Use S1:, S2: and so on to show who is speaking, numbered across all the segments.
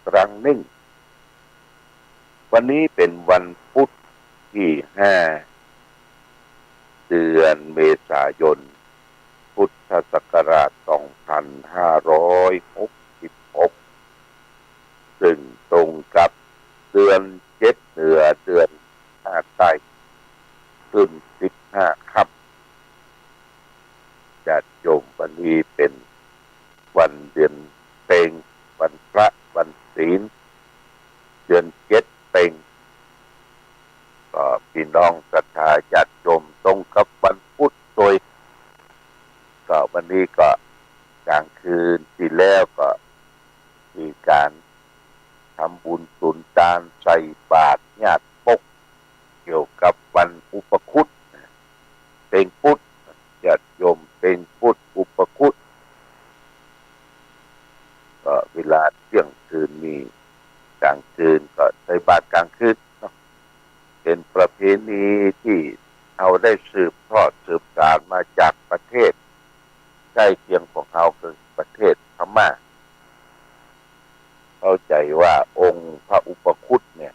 S1: ครั้งหนึ่งวันนี้เป็นวันพุธที่5 เดือนเมษายนพุทธศักราช2566ซึ่งตรงกับเดือน7เหนือเดือน5ใต้ขึ้น15ค่ำญาติโยมวันนี้เป็นวันเดือนเพ็ญวันพระวันศีลเดือน7เพ็ญก็พี่น้องศรัทธาญาติโยมตรงกับวันพุธโดยก็วันนี้ก็กลางคืนที่แล้วก็มีการทำบุญสุนทานใส่บาตรญาติปกเกี่ยวกับวันอุปคุตเป็นพุทธญาติโยมเป็นพุทธอุปคุตก็เวลาเที่ยงคืนนี้กลางคืนก็ใส่บาตรกลางคืนเป็นประเพณีที่เอาได้สืบทอดสืบสานมาจากประเทศใกล้เคียงของเราคือประเทศพม่าเข้าใจว่าองค์พระอุปคุตเนี่ย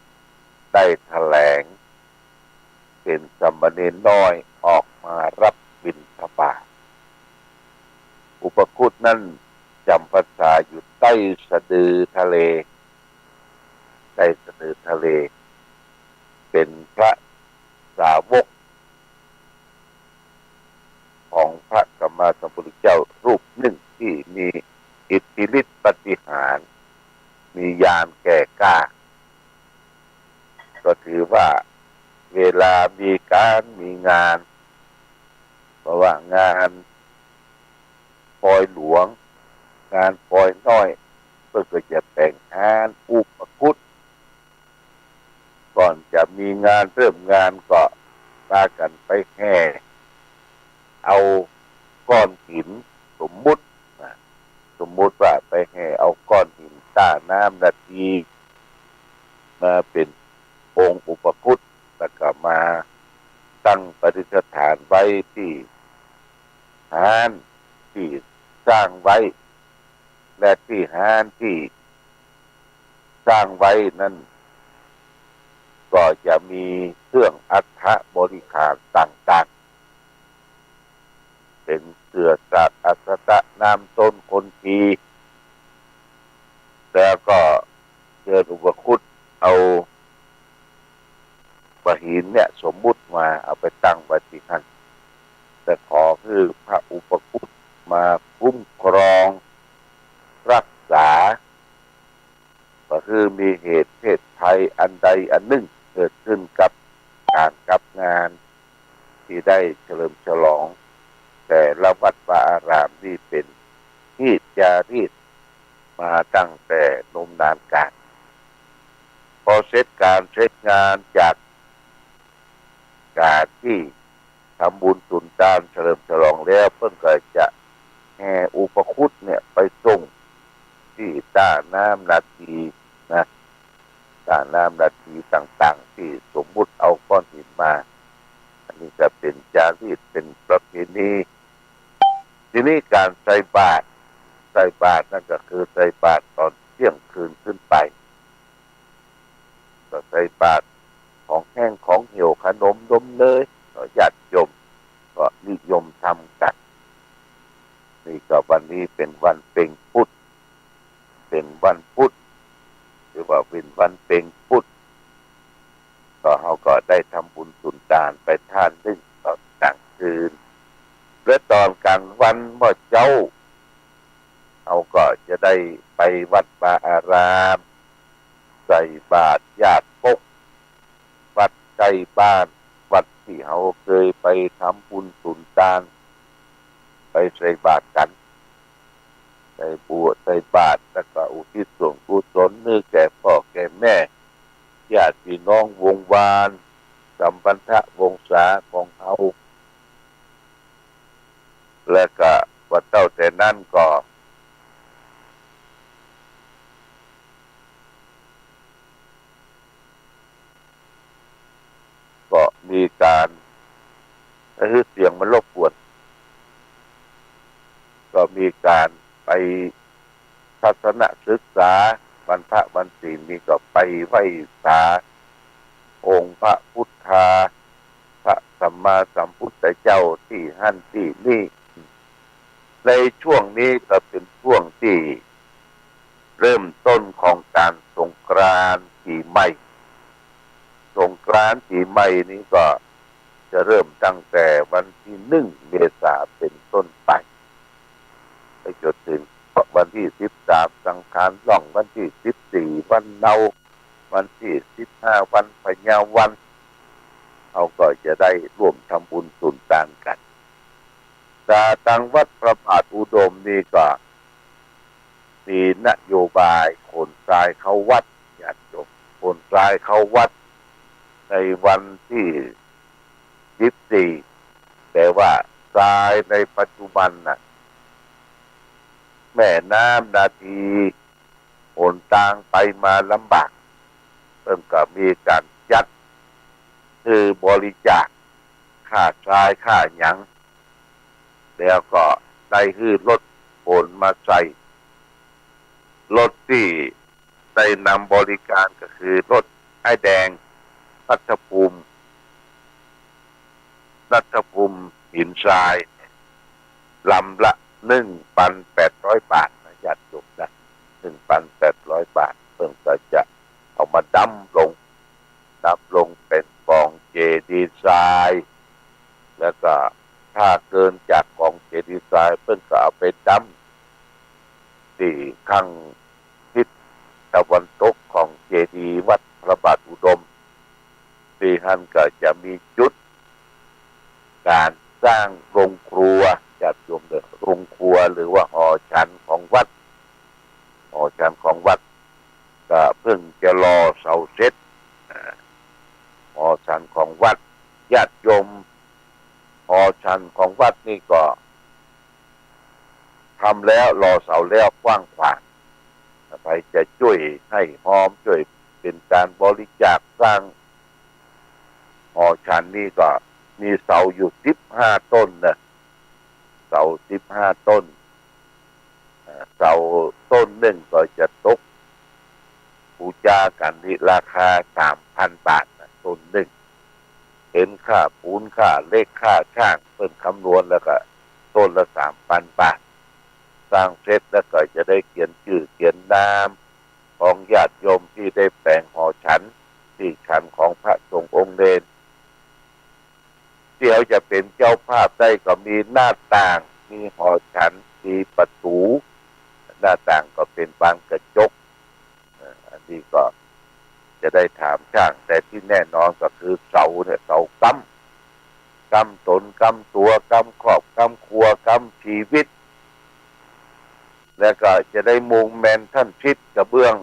S1: ได้แถลงเป็นสามเณรน้อยออกมารับบิณฑบาตอุปคุตนั้นจำพรรษาอยู่ใต้สะดือทะเลใต้สะดือทะเลเป็นพระสาวกของพระสัมมาสัมพุทธเจ้ารูปหนึ่งที่มีอิทธิฤทธิปาฏิหาริย์มีญาณแก่กล้าก็ถือว่าเวลามีงานเพราะว่างานปอยหลวงงานปอยน้อยเพื่อจะแต่งงานอุปคุตก่อนจะมีงานเริ่มงานก็พากันไปแห่เอาก้อนหินสมมุติว่าไปแห่เอาก้อนหินต้าน้ำนาทีมาเป็นองค์อุปคุตแล้วก็มาตั้งประดิษฐานไว้ที่หานที่สร้างไว้และที่หานที่สร้างไว้นั้นก็จะมีเครื่องอัฐบริขารต่างๆเป็นเสื้อสัตว์อัศตะน้ำต้นคนทีแล้วก็เชิญอุปคุตเอาหินเนี่ยสมมุติมาเอาไปตั้งไว้ที่นั่นแต่ขอคือพระอุปคุตมาคุ้มครองรักษาก็คือมีเหตุเพศภัยอันใดอันหนึ่งเกิดขึ้นกับการกับงานที่ได้เฉลิมฉลองแต่ละวัดวาอารามนี่เป็นที่จารีตมาตั้งแต่นมนานกาลพอเสร็จงานจากการที่ทำบุญสุนทานเฉลิมฉลองแล้วเพิ่งก็จะแห่อุปคุตเนี่ยไปส่งที่ต้าน้ำนาทีนะต้าน้ำนาทีต่างๆที่สมมุติเอาก้อนหินมาอันนี้จะเป็นจารีตเป็นประเพณีทีนี้การใส่บาตรนั่นก็คือใส่บาตรตอนเที่ยงคืนขึ้นไปก็ใส่บาตรของแห้งของเหี่ยวขนมนมเนยญาติโยมก็นิยมทำกันนี่ก็วันนี้เป็นวันเพ็ญพุธหรือว่าเป็นวันเพ็ญพุธก็เขาก็ได้ทำบุญสุนทานไปทานนึ่งตอนกลางคืนและตอนกลางวันเมื่อเจ้าเขาก็จะได้ไปวัดวาอารามใส่บาตรญาติปกวัดใกล้บ้านวัดที่เขาเคยไปทำบุญสุนทานไปใส่บาตรกันใส่บาตรแล้วก็อุทิศส่วนกุศลนึกแก่พ่อแก่แม่ญาติพี่น้องวงวานสัมพันธวงศาของเขาและก็วัดเต้าแต่นั่นก็มีการเสียงมันรบกวนก็มีการไปทัศนศึกษา วันพระวันศีลนี่ก็ไปไหว้ศาลองค์พระพุทธาพระสัมมาสัมพุทธเจ้าที่หั่นที่นี่ในช่วงนี้ก็เป็นช่วงที่เริ่มต้นของการสงกรานต์ปีใหม่สงกรานต์ปีใหม่นี้ก็จะเริ่มตั้งแต่วันที่1 เมษายนเป็นต้นไปจนถึงวันที่13สังขารล่องวันที่14วันเนาวันที่15วันพญาวันเราก็จะได้ร่วมทำบุญสุนทานกันแต่ทางวัดพระบาทอุดมนี่ก็มีนโยบายขนทรายเข้าวัดญาติโยมขนทรายเข้าวัดในวันที่14แต่ว่าทรายในปัจจุบันน่ะแม่น้ำนาทีหนทางไปมาลำบากเพิ่งก็มีการจัดคือบริจาคค่าทรายค่าหยังแล้วก็ได้ฮื้อรถขนมาใส่รถที่ได้นำบริการก็คือรถไอ้แดงรัฐภูมิหินทรายลำละ1,800 บาทนะญาติโยมนะ1,800 บาทเพิ่งก็จะเอามาดำลงเป็นกองเจดีย์ทรายแล้วก็ถ้าเกินจากกองเจดีย์ทรายเพิ่งก็เอาไปดำที่ข้างทิศตะวันตกของเจดีย์วัดพระบาทอุดมที่ท่านก็จะมีจุดการสร้างโรงครัวจัดโยมเด้อโรงครัวหรือว่าหอฉันของวัดก็เพิ่งจะรอเสาเสร็จหอฉันของวัดญาติโยมหอฉันของวัดนี่ก็ทำแล้วรอเสาแล้วกว้างขวางไปจะช่วยให้หอมช่วยเป็นการบริจาคสร้างหอฉันนี่ก็มีเสาอยู่15 ต้นนะเสา15 ต้นเสาต้นหนึ่งก็จะตกบูชากันที่ราคา 3,000 บาทนะต้นหนึ่งเห็นค่าปูนค่าเหล็กค่าช่างเพิ่นคำนวณแล้วก็ต้นละ 3,000 บาทสร้างเสร็จแล้วก็จะได้เขียนชื่อเขียนนามของญาติโยมที่ได้แปลงหอฉันที่ฉันของพระสงฆ์องค์เดชเดี๋ยวจะเป็นเจ้าภาพได้ก็มีหน้าต่างมีหอฉันมีประตูหน้าต่างก็เป็นบานกระจกอันนี้ก็จะได้ถามช่างแต่ที่แน่นอนก็คือเสาเนี่ยเสากำตนกำตัวกำครอบกำครัวกำชีวิตแล้วก็จะได้มุงแมนท่านพิษกระเบื้อง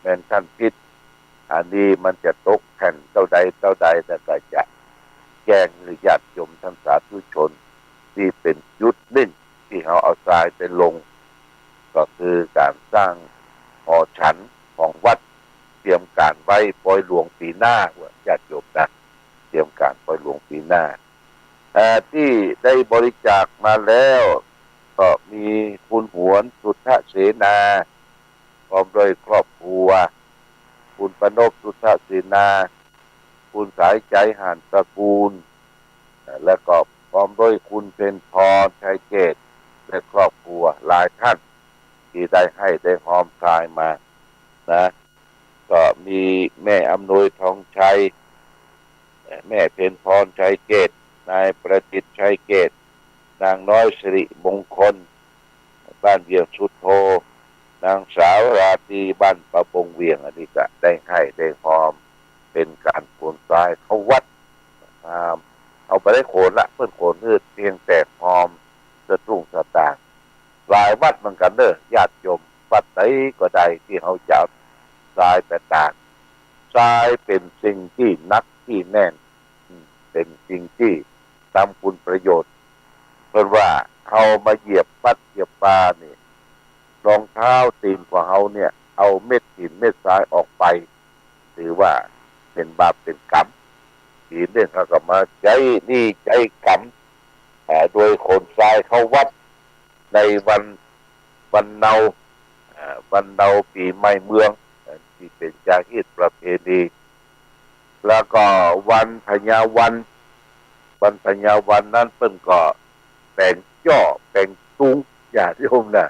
S1: แมนท่านพิษอันนี้มันจะตกแผ่นเท่าใดแล้วก็จะแจ้งหรือญาติโยมท่านสาธุชนที่เป็นยุทธนิ่งที่เขาเอาทรายไปลงก็คือการสร้างหอฉันของวัดเตรียมการไว้ปล่อยหลวงปีหน้าญาติโยมนะเตรียมการปล่อยหลวงปีหน้าที่ได้บริจาคมาแล้วก็มีคุณหวนสุทธเสนาพร้อมด้วยครอบครัวคุณปนพสุทธเสนาคุณสายใจหานตระกูลและก็พร้อมด้วยคุณเพ็ญพรชัยเกตและครอบครัวหลายท่านที่ได้หอมทรายมานะก็มีแม่อำนวยทองชัยแม่เพ็ญพรชัยเกตนายประสิทธิ์ชัยเกตนางน้อยสิริมงคลบ้านเวียงสุดโทนางสาวราตรีบ้านประปงเวียงอันนี้ก็ได้หอมเป็นการโขนทรายเข้าวัดเอาไปได้โขนละเพื่อนโขนนืดเพียงแต่หอมสะตุ้งสะตางหลายวัดเหมือนกันเด้อญาติโยมวัดไหนก็ได้ที่เขาจับทรายแต่ต่างทรายเป็นสิ่งที่นักที่แน่นเป็นสิ่งที่ทำคุณประโยชน์เพราะว่าเขามาเหยียบวัดเหยียบปลาเนี่ยรองเท้าตีนของเขาเนี่ยเอาเม็ดหินเม็ดทรายออกไปถือว่าเป็นบาปเป็นกรรมทีนี้เขาก็มาใจกรรมโดยขนทรายเข้าวัดในวันเนาปีใหม่เมือง ที่เป็นจารีตประเพณีแล้วก็วันพญาวันพญาวันนั้นเพิ่นก็แต่งจ่อแต่งตุงญาติโยมน่ะ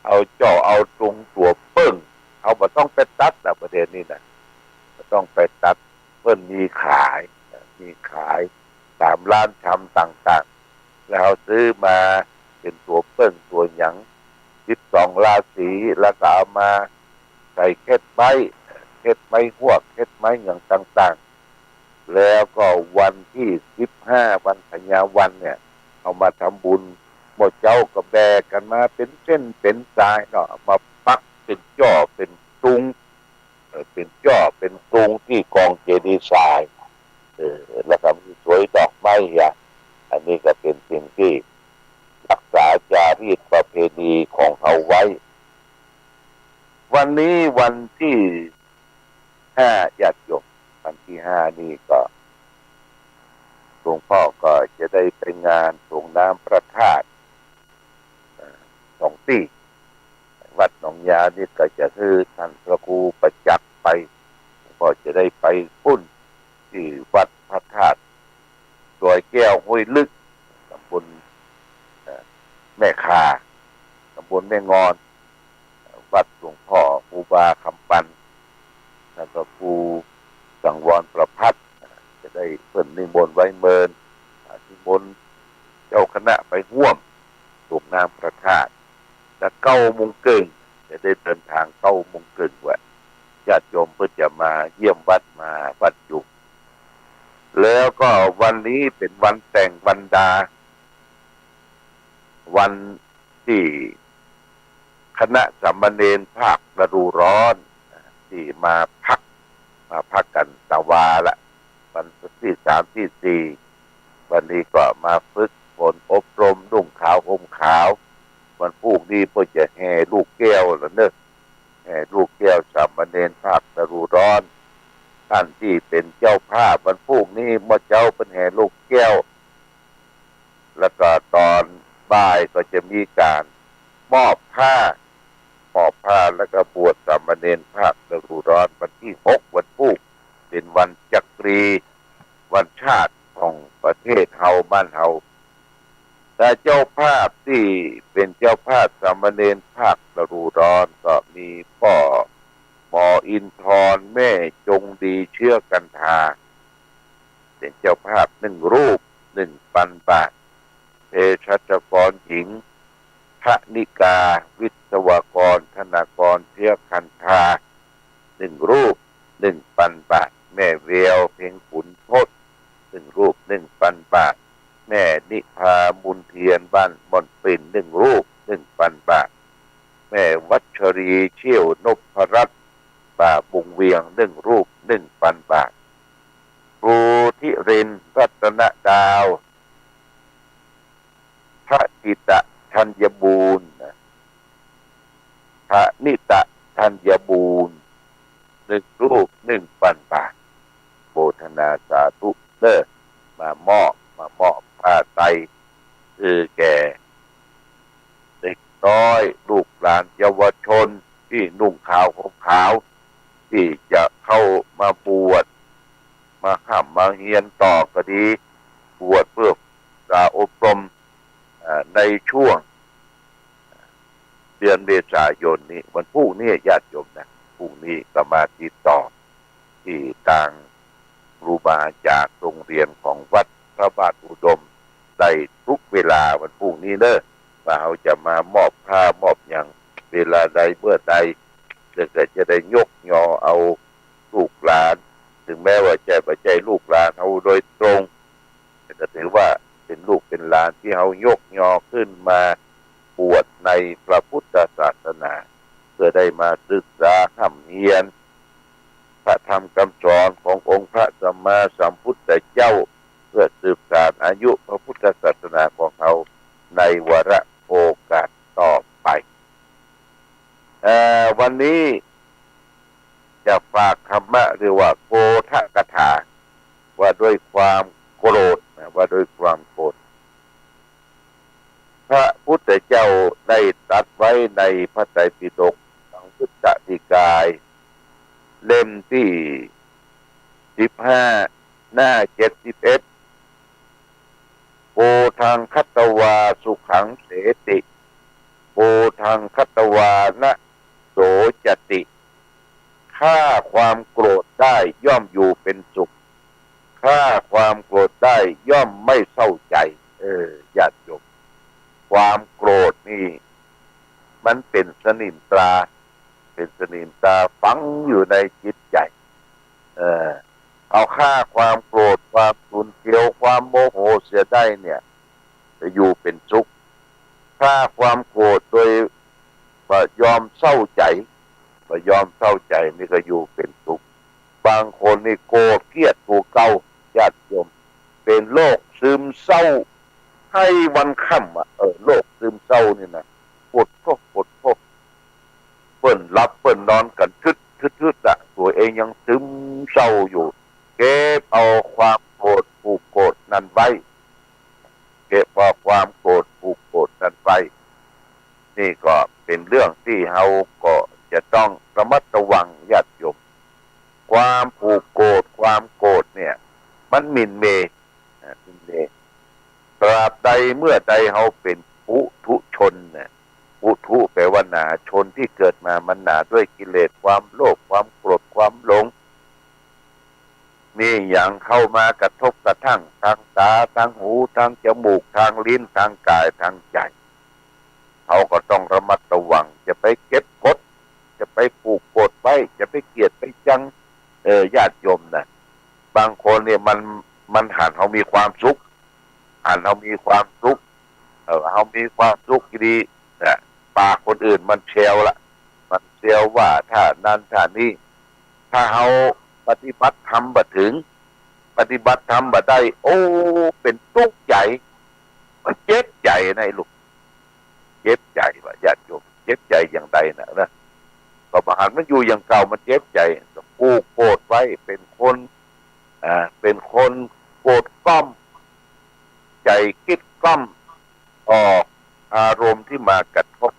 S1: เอาจ่อเอาตุงตัวเปิ้งเอาบ่ต้องไปตัดนะประเด็นนี้น่ะบ่ต้องไปตัดเพิ่นมีขายตามร้านชำต่างๆแล้วซื้อมาเป็นตัวเปิ้งตัวหยัง12ราศีแล้วก็เอามาใส่เค็ดไม้หวกเค็ดไม้อย่างต่างๆแล้วก็วันที่15วันพญาวันเนี่ยเอามาทำบุญหมดเจ้าก็แบกกันมาเป็นเส้นเป็นสายเนาะมาปักเป็นจ่อเป็นตุงเป็นจ่อเป็นตุงที่กองเจดีย์ทรายแล้วก็มีสวยดอกไม้อันนี้ก็เป็นสิ่งที่รักษาจารีตประเพณีของเขาไว้วันนี้วันที่5ญาติโยมวันที่5นี่ก็หลวงพ่อก็จะได้ไปงานส่งน้ำพระธาตุ2 ที่วัดหนองยานี่ก็จะคือท่านพระครูประจักษ์ไปก็จะได้ไปพุ่นที่วัดพระธาตุดอยแก้วห้วยลึกตำบลแม่คาตำบลแม่งอนวัดหลวงพ่อครูบาคำปันท่านพระครูสังวรประภัตจะได้เพิ่นนิมนต์ไว้เมินนิมนต์เจ้าคณะไปร่วมส่งน้ำพระธาตุและ9 โมงครึ่งจะได้เดินทาง9 โมงครึ่งว่าญาติโยมเพื่อจะมาเยี่ยมวัดมาวัดอยู่แล้วก็วันนี้เป็นวันแต่งวันดาวันที่คณะสามเณรภาคฤดูร้อนที่มาพักกันตะวาละวันที่3ที่4วันนี้ก็มาฝึกฝนอบรมนุ่งขาวห่มขาววันพรุ่งนี้เพื่อจะแห่ลูกแก้วแล้วเนอะแห่ลูกแก้วสามเณรภาคฤดูร้อนท่านที่เป็นเจ้าภาพวันพรุ่งนี้เมื่อเจ้าเป็นแห่ลูกแก้วแล้วก็ตอนบ่ายก็จะมีการมอบผ้าแล้วก็บวชสามเณรภาคฤดูร้อนวันที่6วันพุธเป็นวันจักรีวันชาติของประเทศเฮาบ้านเฮาแต่เจ้าภาพที่เป็นเจ้าภาพสามเณรภาคฤดูร้อนก็มีพ่อหมออินทรแม่จงดีเชื่อกันทาเป็นเจ้าภาพ1 รูป 1,000 บาทเภสัชกรหญิงพระนิกาวิศวกรธนากรเชื่อกันทา1 รูป 1,000 บาทแม่เวียวเพ็งขุนทด1 รูป 1,000 บาทแม่นิพาบุญเทียนบ้านม่อนปิ่น1 รูป 1,000 บาทแม่วัชรีเชี่ยวนพรัตน์ป่าบุงเวียง1 รูป 1,000 บาทครูธิรินทร์รัตนดาวพระจิตะธัญบูรณ์พระนิตะธัญบูรณ์1 รูป 1,000 บาทโมทนาสาธุเด้อมามอบผ้าไตรแก่เด็กน้อยลูกหลานเยาวชนที่นุ่งขาวห่มขาวที่จะเข้ามาบวชมาห้ามมาเฮียนต่อก็ดีบวชเพื่อการอบรมในช่วงเดือนเมษายนนี้วันพรุ่งนี้ญาติโยมนะพรุ่งนี้ก็มาติดต่อที่ทางครูบาจากโรงเรียนของวัดพระบาทอุดมได้ทุกเวลาวันพรุ่งนี้เนอะว่าเขาจะมามอบผ้ามอบอย่างเวลาใดเมื่อใดจะได้ยกยอเอาลูกหลานถึงแม้ว่าจะไม่ใช่ลูกหลานเขาโดยตรงแต่ถือว่าเป็นลูกเป็นหลานที่เขายกยอขึ้นมาบวชในพระพุทธศาสนาเพื่อได้มาศึกษาค้ำเรียนพระธรรมคำสอนขององค์พระสัมมาสัมพุทธเจ้าเพื่อสืบสานอายุพระพุทธศาสนาของเขาในวาระโอกาสต่อไปวันนี้จะฝากธรรมะหรือว่าโกฏกถาว่าด้วยความโกรธว่าด้วยความโกรธพระพุทธเจ้าได้ตรัสไว้ในพระไตรปิฎกสังยุตติกาย ล่มที่15หน้า71โอทางคัตวาสุขังเสติโอทางคัตวานะโสจติฆ่าความโกรธได้ย่อมอยู่เป็นสุขฆ่าความโกรธได้ย่อมไม่เศร้าใจญาติโยมความโกรธนี่มันเป็นสนิมตราฝังอยู่ในจิตใจเอาฆ่าความโกรธความฉุนเฉียวความโมโหเสียได้เนี่ยจะอยู่เป็นสุขฆ่าความโกรธโดยยอมเศร้าใจนี่ก็อยู่เป็นสุขบางคนนี่โกรธเกลียดผู้เก่าญาติโยมเป็นโรคซึมเศร้าให้วันค่ำโรคซึมเศร้านี่นะปวดท้องเปิ้นรับเปิ้นนอนกันทึดตัวเองยังซึมเศร้าอยู่เก็บเอาความโกรธผูกโกรธนั้นไว้เก็บเอาความโกรธผูกโกรธนั้นไว้นี่ก็เป็นเรื่องที่เราก็จะต้องระมัดระวังญาติโยมความผูกโกรธความโกรธเนี่ยมันหมิ่นเมย์ตราบใดเมื่อใดเราเป็นปุถุชนเนี่ยปุถุแปลว่าหนาชนที่เกิดมามันหนาด้วยกิเลสความโลภความโกรธความหลงมีอย่างเข้ามากระทบกระทั่งทางตาทางหูทางจมูกทางลิ้นทางกายทางใจเขาก็ต้องระมัดระวังจะไปเก็บกดจะไปผูกโกรธไว้จะไปเกลียดไปจังญาติโยมนะบางคนเนี่ยมันหันเขามีความสุขเขามีความสุขเขามีความสุขดีนะปากคนอื่นมันเชลละมันเชลว่าถ้านั้นถ้านี้ถ้าเขาปฏิบัติธรรมบ่ถึงปฏิบัติธรรมบ่ได้โอ้เป็นทุกข์ใจมันเจ็บใจนะลูกเจ็บใจว่าญาติโยมเจ็บใจอย่างใดนะก็บางหันมันอยู่อย่างเก่ามันเจ็บใจผูกโกรธไว้เป็นคนโกรธก้อมใจคิดก้อมออกอารมณ์ที่มากระทบ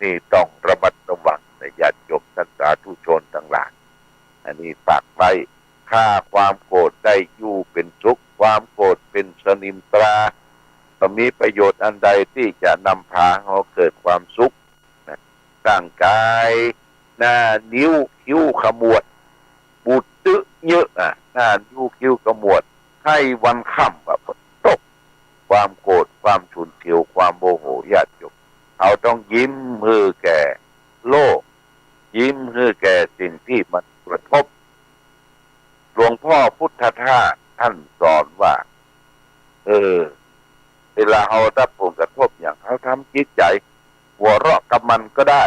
S1: นี่ต้องระมัดระวังในญาติโยมท่านสาธุชนทั้งหลายอันนี้ฝากไว้ฆ่าความโกรธได้อยู่เป็นสุขความโกรธเป็นสนิมตราก็มีประโยชน์อันใดที่จะนำพาให้เกิดความสุขร่างกายหน้านิ้วคิ้วขมวดบุตรตึเยอะหน้านิ้วคิ้วขมวดให้วันค่ำแบบตกความโกรธความฉุนเฉียวความโมโหญาติโยมเอาต้องยิ้มมือแก่โลกยิ้มมือแก่สิ่งที่มันกระทบหลวงพ่อพุทธทาสท่านสอนว่าเวลาเอารับผลกระทบอย่างเขาทำจิตใจหัวเราะกับมันก็ได้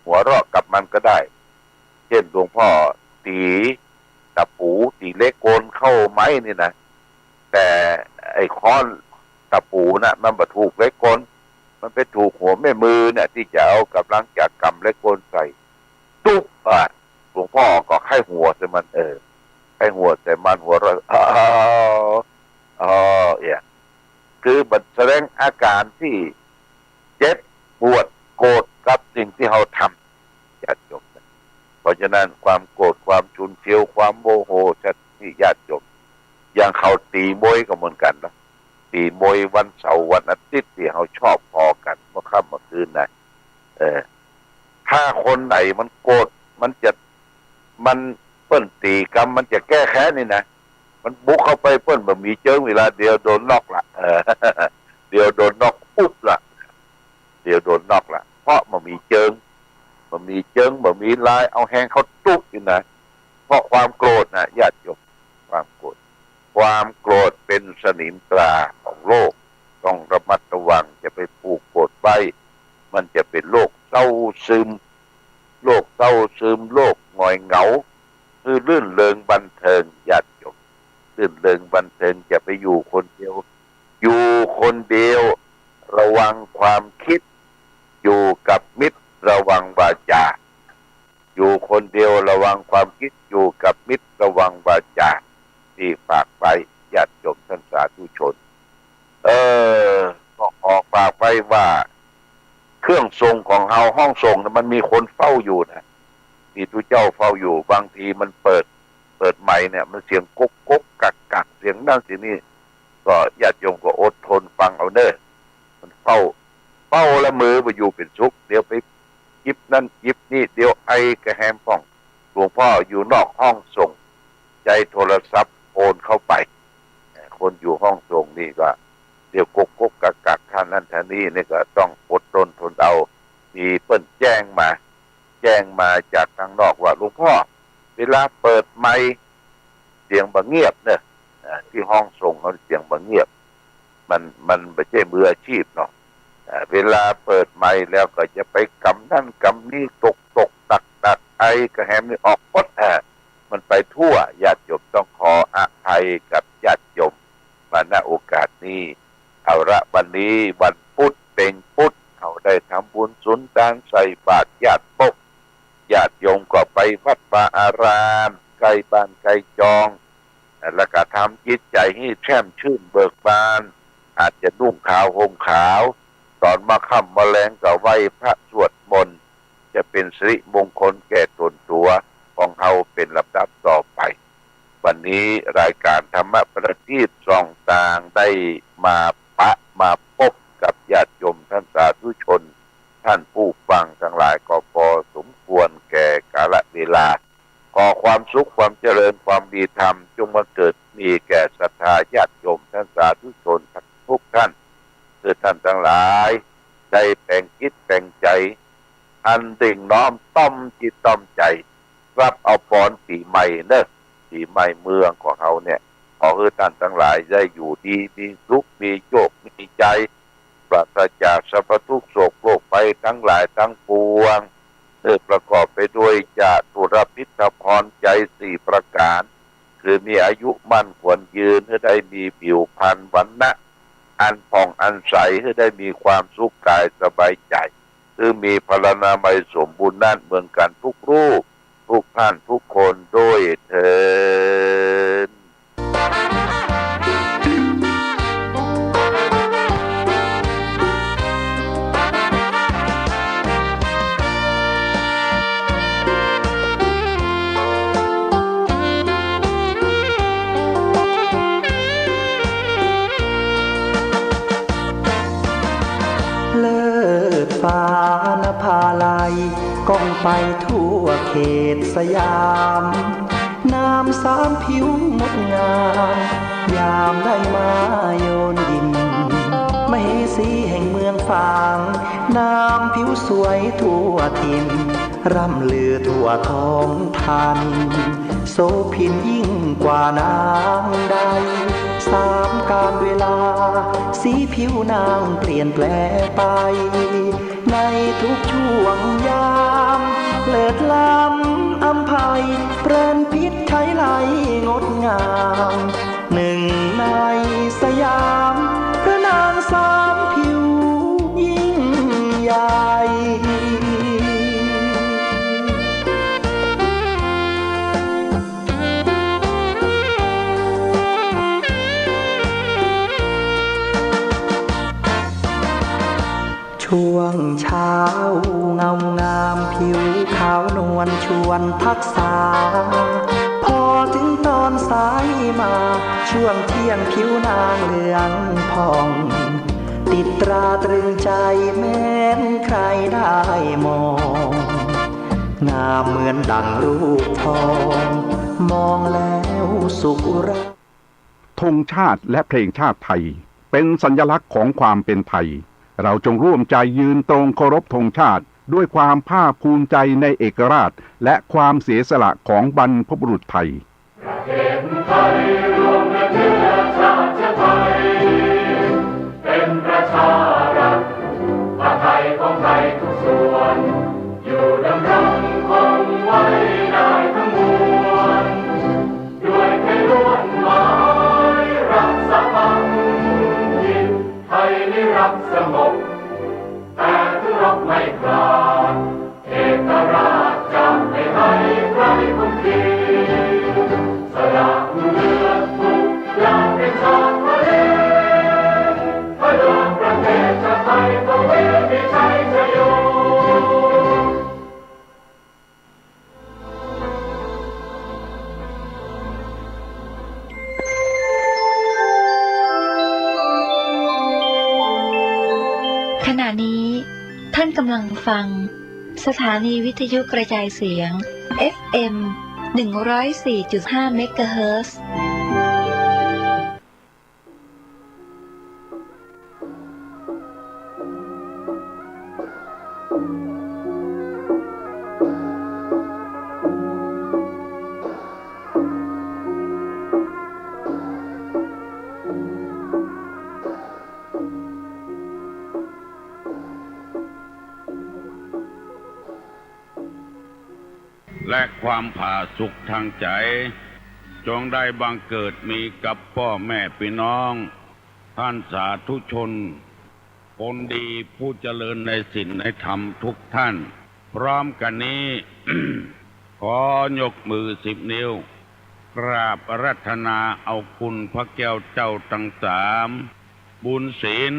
S1: หัวเราะกับมันก็ได้เช่นหลวงพ่อตีตะปูตีเล็กโกนเข้าไม้นี่นะแต่ไอ้ค้อนตะปูนะมันบ่ถูกเล็กโกนมันไปถูกหัวแม่มือเนี่ยที่จะเอากำลังจากกำเล็กโกนใส่ตุ๊บหลวงพ่อก็ให้หัวใส่มันให้หัวใส่มันหัวเราะคือมันแสดงอาการที่เจ็บปวดโกรธกับสิ่งที่เราทำญาติโยมเพราะฉะนั้นความโกรธความฉุนเฉียวความโมโหที่ญาติโยมอย่างเขาตีมวยก็เหมือนกันนะตีมวยวันเสาร์วันอาทิตย์ที่เขาชอบพอกันเมื่อค่ำเมื่อคืนนะถ้าคนไหนมันโกรธมันเปิ้นตีกรรมมันจะแก้แค้นนี่นะมันบุกเข้าไปเปิ้นแบบมีเจิ้งเวลาเดียวโดนนอกละเดียวโดนนอกปุ๊บละเดียวโดนนอกละเพราะมันมีเจิ้งมันมีลายเอาแหงเขาตุ๊บอยู่นะเพราะความโกรธนะญาติโยมความโกรธเป็นสนิมตราของโลกต้องระมัดระวังจะไปผูกโกรธไว้มันจะเป็นโรคเศร้าซึมโรคหงอยเหงาคือลื่นเริงบันเทิงญาติโยมลื่นเริงบันเทิงจะไปอยู่คนเดียวระวังความคิดอยู่กับมิตรระวังวาจาอยู่คนเดียวระวังความคิดอยู่กับมิตรระวังวาจาที่ฝากไปญาติโยมท่านสาธุชนก็ออกฝากไว้ว่าเครื่องทรงของเฮาห้องทรงมันมีคนเฝ้าอยู่นะ มีทุเจ้าเฝ้าอยู่บางทีมันเปิดใหม่เนี่ยมันเสียงก๊กก๊กกักกักเสียงนั่นเสียงนี่ก็ญาติโยมก็อดทนฟังเอาเด้อมันเฝ้าละมือไปอยู่เป็นชุกเดี๋ยวไปยิบนั่นยิบนี่เดี๋ยวไอกระแฮมป่องหลวงพ่ออยู่นอกห้องส่งใจโทรศัพท์โอนเข้าไปคนอยู่ห้องส่งนี่ก็เดี๋ยวก๊กก๊กกักกักท่านนั้นท่านนี้นี่ก็ต้องอดทนเอามีเปิ้นแจ้งมาจากทางนอกว่าหลวงพ่อเวลาเปิดไมค์เสียงบางเงียบเนี่ยที่ห้องส่งเขาเสียงบางเงียบมันไม่ใช่มืออาชีพเนาะเวลาเปิดไมค์แล้วก็จะไปกำนั่นกำนี่ตกตักไอกระแฮมนี่ออกพดมันไปทั่วญาติโยมต้องขออภัยกับญาติโยมมาณโอกาสนี้เอาละวันนี้วันพุธเป็นพุธเขาได้ทำบุญสุนทานใส่บาตรญาติโยมก็ไปวัดป่าอารามใกล้บ้านใกล้จองแล้วก็ทำจิตใจให้แช่มชื่นเบิกบานอาจจะนุ่งขาวห่มขาวตอนมาค่ำมาแลงก็ไหว้พระสวดมนต์จะเป็นสิริมงคลแก่ตนตัวของเฮาเป็นลำดับต่อไปวันนี้รายการธรรมะประทีปส่องต่างได้มาพบกับญาติโยมท่านสาธุชนท่านผู้ฟังทั้งหลายก็พอสมควรแก่กาลเวลาขอความสุขความเจริญความดีธรรมจงมาเกิดมีแก่ศรัทธาญาติโยมท่านสาธุชนทุกท่านคือท่านทั้งหลายได้แป่งคิดแป่งใจอันดิ่งน้อมต้อมจิตต้อมใจรับเอาพรปีใหม่เนอะปีใหม่เมืองของเขาเนี่ยขอให้ท่านทั้งหลายได้อยู่ดีมีสุขมีโชคมีใจปราศจากสรรพทุกข์โศกโรคภัยทั้งหลายทั้งปวงประกอบไปด้วยจตุรพิธพรใจ4ประการคือมีอายุมั่นควรยืนให้ได้มีผิวพรรณวรรณะอันผ่องอันใสให้ได้มีความสุขกายสบายใจคือมีพลานามัยสมบูรณ์นั่นเมืองกันทุกรูปทุกท่านทุกคนด้วยเถิด
S2: ฟ้านภาลัยก้องไปทั่วเขตสยามน้ำสามผิวงดงามยามได้มาโยนดินมเหสีแห่งเมืองฝางน้ำผิวสวยทั่วถิ่นร่ำลือทั่วท้องทันโสภินยิ่งกว่านางใดสามกาลเวลาสีผิวนางเปลี่ยนแปลไปในทุกช่วงยามเลิศล้ำอำไพเปรนพิษไทยไหลงดงามหนึ่งในสยามพระนางสามผิวยิ่งใหญ่ช่วงเช้าเงางามผิวขาวนวลชวนพักษาพอถึงตอนสายมาช่วงเที่ยงผิวนางเหลืองผ่องติดตราตรึงใจแม้นใครได้มองงามเหมือนดั่งรูปทองมองแล้วสุขระ
S3: ธงชาติและเพลงชาติไทยเป็นสัญลักษณ์ของความเป็นไทยเราจงร่วมใจยืนตรงเคารพธงชาติด้วยความภาคภูมิใจในเอกราชและความเสียสละของบรรพบุรุษไทย
S4: ประเทศไทยรวมและเชื้อชาติไทยเป็นประชารัฐผ้าไทยของไทยทุกส่วนอยู่ดำรงคงไว้ได้ทั้งมวลด้วยแค่ล้วนหมายรักษาพันธิตไทยนิรักสงบแต่ถึงรบไม่กล้าเอกราชจะไม่ให้ใครคุมขีสละเลือด
S5: กำลังฟังสถานีวิทยุกระจายเสียง FM 104.5 เมกะเฮิรตซ์
S6: และความผาสุกทางใจจงได้บังเกิดมีกับพ่อแม่พี่น้องท่านสาธุชนคนดีผู้เจริญในศีลในธรรมทุกท่านพร้อมกันนี้ ขอยกมือ10 นิ้วกราบอาราธนาเอาคุณพระแก้วเจ้าทั้งสามบุญศีล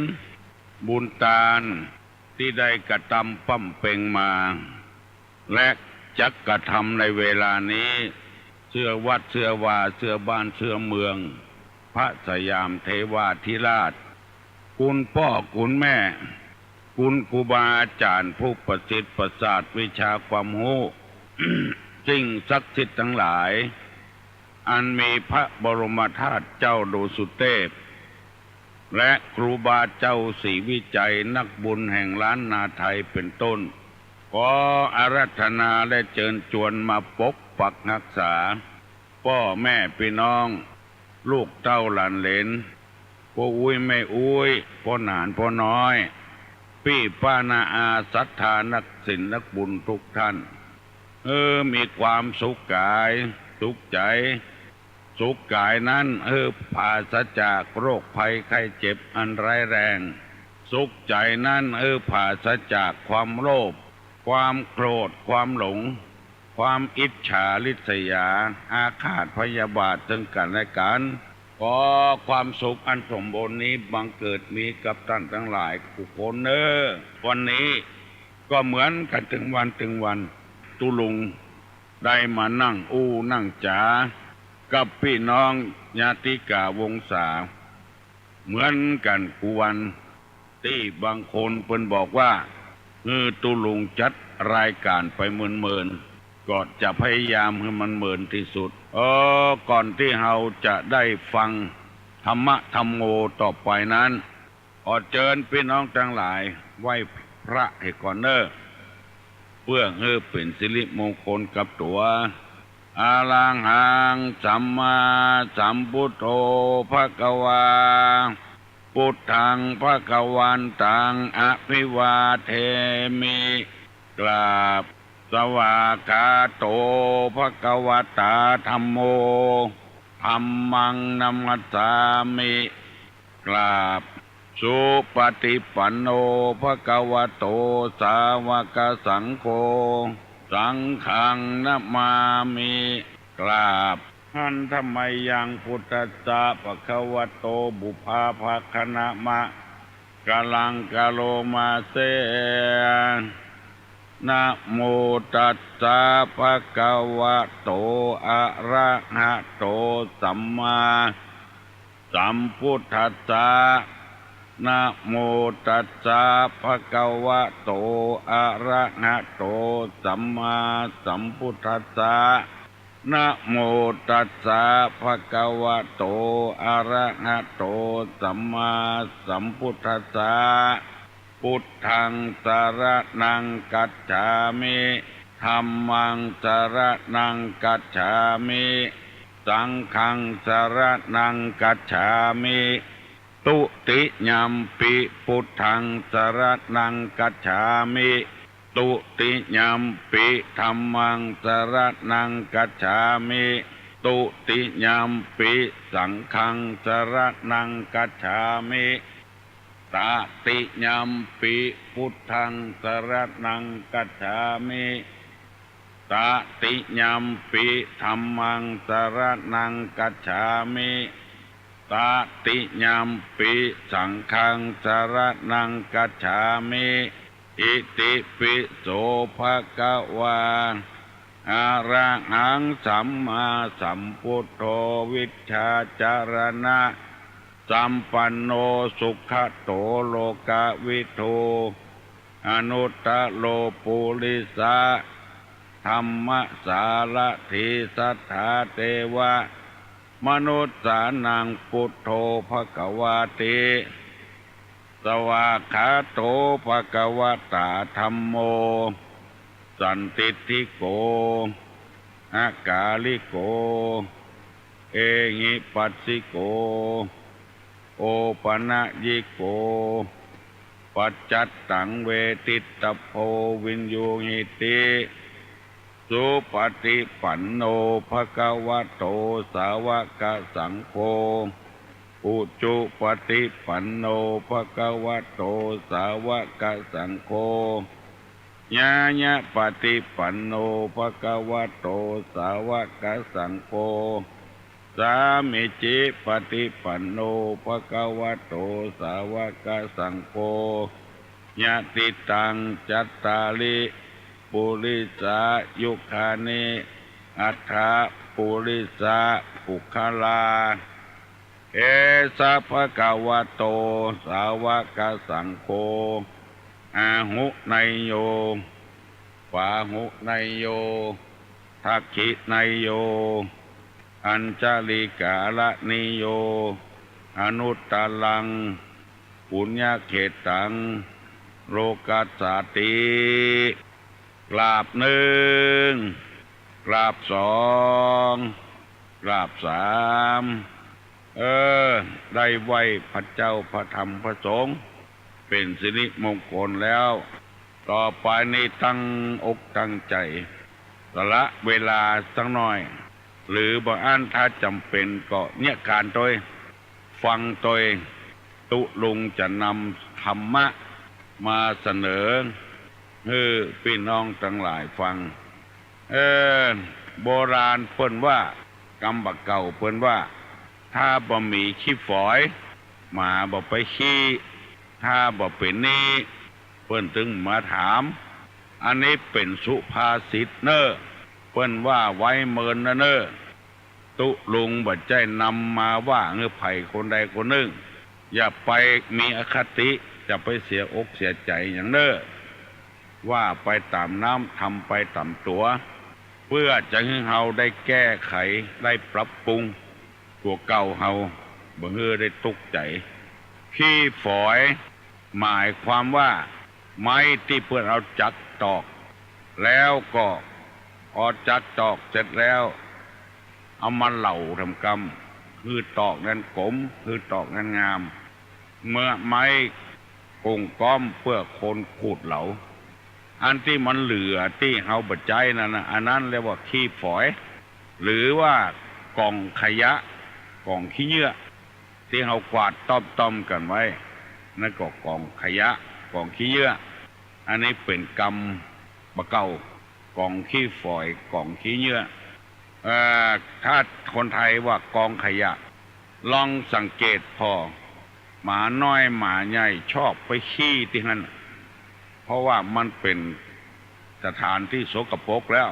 S6: บุญทานที่ได้กระทำปั้มเป่งมาและจักกระทำในเวลานี้เชื่อวัดเชื่อว่าเชื่อบ้านเชื่อเมืองพระสยามเทวาธิราชคุณพ่อคุณแม่คุณครูบาอาจารย์ผู้ประสิทธิ์ประสาทวิชาความรู้ สิ่งศักดิ์สิทธิ์ทั้งหลายอันมีพระบรมธาตุเจ้าโดสุเทพและครูบาเจ้าศรีวิจัยนักบุญแห่งล้านนาไทยเป็นต้นขออาราธนาและเชิญชวนมาปกปักรักษาพ่อแม่พี่น้องลูกเต้าหลานเหลนพ่ออุ้ยแม่อุ้ยพ่อหนานพ่อน้อยพี่ป้านาอาศรัทธานักศิลป์นักบุญทุกท่านมีความสุขกายสุขใจสุขกายนั้นปราศจากโรคภัยไข้เจ็บอันร้ายแรงสุขใจนั้นปราศจากความโลภความโกรธความหลงความอิจฉาริษยาอาฆาตพยาบาทซึ่งกันและกันขอความสุขอันสมบูรณ์นี้บังเกิดมีกับท่านทั้งหลายทุกคนวันนี้ก็เหมือนกันถึงวันตุลุงได้มานั่งนั่งจ๋ากับพี่น้องญาติกาวงศาเหมือนกันกูวันที่บางคนเพิ่นบอกว่าตุลุงจัดรายการไปเมินก็จะพยายามให้มันเมินที่สุดก่อนที่เราจะได้ฟังธรรมะธรรมโมต่อไปนั้นขอเชิญพี่น้องทั้งหลายไหว้พระให้ก่อนเพื่อให้เป็นสิริมงคลกับตัวอะระหังสัมมาสัมพุทโธภควาพุทธังภควันตังอภิวาเทมิกราบสวากขาโตภควตาธัมโมธัมมังนัมมัสสามิกราบสุปฏิปันโนภควโตสาวกสังโฆสังฆังนะมามิกราบหันธรรมยังพุทธัสสะภควโตบุพาภคณมะกะลังกะโลมาเสนะโมตัสสะภะคะวะโตอะระหะโตสัมมาสัมพุทธัสสะนะโมตัสสะภะคะวะโตอะระหะโตสัมมาสัมพุทธัสสะนะโมตัสสะภะคะวะโตอะระหะโตสัมมาสัมพุทธัสสะพุทธังสรณังกัจฉามิธัมมังสรณังกัจฉามิสังฆังสรณังกัจฉามิตุติยัมปิพุทธังสรณังกัจฉามิตุติยัมปิธัมมังสรณังกัจฉามิตุติยัมปิสังฆังสรณังกัจฉามิตติยัมปิพุทธังสรณังกัจฉามิตติยัมปิธัมมังสรณังกัจฉามิตติยัมปิสังฆังสรณังกัจฉามิอิติปิโสภะคะวาอะระหังสัมมาสัมพุทโธวิชชาจารณะสัมปันโนสุขโตโลกวิทู อนุตตโลปุริสะธรรมสารถิสัทธาเทวะมนุษสานังพุทโธภควาติสวากขาโตภควตาธัมโมสันติติโกอากาลิโกเอหิปัสสิโกโอปนะยิโกปัจจัตตังเวทิตตโพวินยูหิติสุปฏิปันโนภควโตสาวกสังโฆอุจุปฏิปันโนภควโตสาวกสังโฆญาญะปฏิปันโนภควโตสาวกสังโฆสามิจิปฏิปันโนภควโตสาวกสังโฆญาติตังจัตตาริปุริสายุคานิอัฏฐปุริสาปุคลาเอสะภควโตสาวกสังโฆอาหุไนโยปาหุไนโยทักขิไนโยอัญจลิกาลนิโยอนุตตลังปุญญเขตังโลกัสสติกราบหนึ่งกราบสองกราบสามได้ไหว้พระเจ้าพระธรรมพระสงฆ์เป็นสิริมงคลแล้วต่อไปนี้ตั้งอกตั้งใจสละเวลาสักหน่อยหรือบางอันถ้าจำเป็นก็เนี่ยการโดยฟังโดยตุลุงจะนำธรรมะมาเสนอให้พี่น้องทั้งหลายฟังโบราณเพิ่นว่ากำบักเก่าเพิ่นว่าถ้าบ่มีขี้ฝอยหมาบ่ไปขี้ถ้าบ่เป็นนี้เพิ่นถึงมาถามอันนี้เป็นสุภาษิตเนอเพิ่นว่าไว้เมินนะเนอตุลุงบ่ใจนำมาว่าเงือไผ่คนใดคนหนึ่งอย่าไปมีอคติจะไปเสียอกเสียใจอย่างเนอว่าไปตามน้ำทำไปตามตัวเพื่อจะให้เฮาได้แก้ไขได้ปรับปรุงตัวเก่าเฮาบ่เฮือได้ตกใจขี้ฝอยหมายความว่าไม้ที่เพื่อนเอาจักตอกแล้วก็พอจักตอกเสร็จแล้วเอามาเหล่าทำกรรมคือตอกนั้นกลมคือตอกนั้นงามเมื่อไม้กงก้อมเพื่อคนขูดเหลาอันที่มันเหลือที่เฮาบัดใจนั่นนะอันนั้นเรียกว่าขี้ฝอยหรือว่ากองขยะกองขี้เยื่อที่เฮากวาดต้อมกันไว้นั่นก็กองขยะกองขี้เยื่ออันนี้เป็นกรรมบะเก่ากองขี้ฝอยกองขี้เยื่อถ้าคนไทยว่ากองขยะลองสังเกตพอหมาน้อยหมาใหญ่ชอบไปขี้ที่นั่นเพราะว่ามันเป็นสถานที่สกปรกแล้ว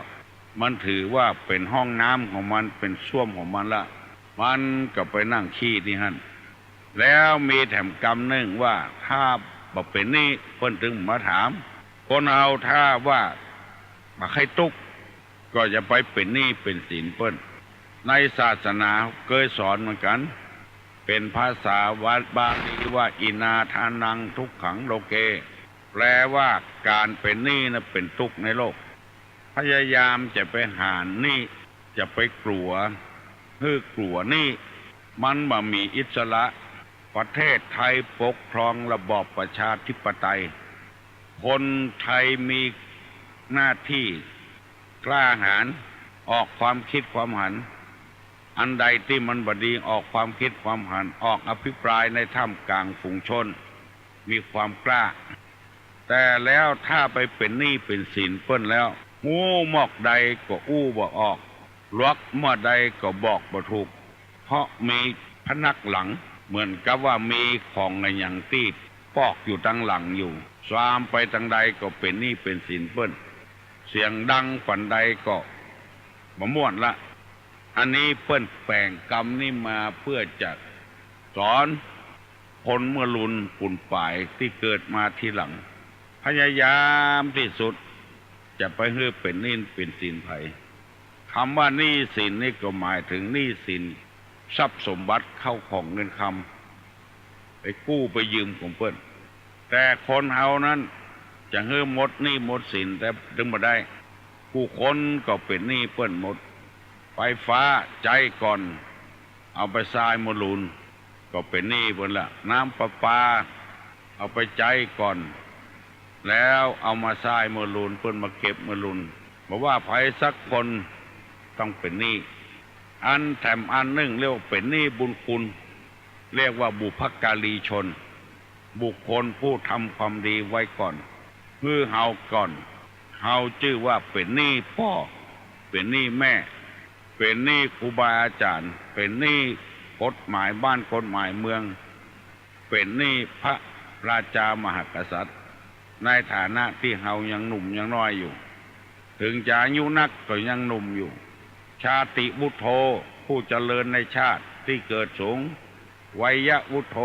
S6: มันถือว่าเป็นห้องน้ำของมันเป็นส้วมของมันละมันก็ไปนั่งขี้ที่นั่นแล้วมีแถมกรรมหนึ่งว่าถ้าบ่เป็นนี่เพิ่นถึงมาถามคนเอาถ้าว่าบ่ให้ตุกก็จะไปเป็นนี่เป็นศีลเพิ่นในศาสนาเคยสอนเหมือนกันเป็นภาษาบาลีว่าอินาทานังทุกขังโลเกแปลว่าการเป็นหนี้นะเป็นทุกข์ในโลกพยายามจะไปหาหนี้จะไปกลัวหนี้มันบ่มีอิสระประเทศไทยปกครองระบอบประชาธิปไตยคนไทยมีหน้าที่กล้าหาญออกความคิดความเห็นอันใดที่มันบดีออกความคิดความเห็นออกอภิปรายในท่ามกลางฝูงชนมีความกล้าแต่แล้วถ้าไปเป็นหนี้เป็นสินเปิ้นแล้วหูหมอกใดก็อู้บ่ออกลวกหม้อใดก็บอกบ่ถูกเพราะมีพนักหลังเหมือนกับว่ามีของในอย่างที่ปอกอยู่ตั้งหลังอยู่สามไปทางใดก็เป็นหนี้เป็นสินเปิ้นเสียงดังฝันใดก็บ่ม่วนละอันนี้เปิ้นแปลงกรรมนี่มาเพื่อจะสอนคนเมื่อลุนปุ่นป่ายที่เกิดมาทีหลัง พยายามที่สุดจะไปให้เป็นหนี้เป็นสินไผคำว่าหนี้สินนี่ก็หมายถึงหนี้สินทรัพย์สมบัติเข้าของเงินคำไปกู้ไปยืมของเพิ่นแต่คนเฮานั้นจะให้หมดหนี้หมดสินแต่ดึงมาได้ผู้คนก็เป็นหนี้เพิ่นหมดไฟฟ้าใจก่อนเอาไปทรายมาลุนก็เป็นหนี้เพิ่นละน้ำประปาเอาไปใจก่อนแล้วเอามาทรายมาลุนเพิ่นมาเก็บมาลุนบอกว่าไผสักคนต้องเป็นหนี้อันแถมอันหนึ่งเรียกว่าเป็นหนี้บุญคุณเรียกว่าบุพการีชนบุคคลผู้ทำความดีไว้ก่อนเพื่อเฮาก่อนเฮาชื่อว่าเป็นหนี้พ่อเป็นหนี้แม่เป็นหนี้ครูบาอาจารย์เป็นหนี้กฎหมายบ้านกฎหมายเมืองเป็นหนี้พระราชามหากษัตริย์ในฐานะที่เฮายังหนุ่มยังน้อยอยู่ถึงจะอายุนักก็ยังหนุ่มอยู่ชาติวุฒโธผู้เจริญในชาติที่เกิดสูงวัยวุฒโธ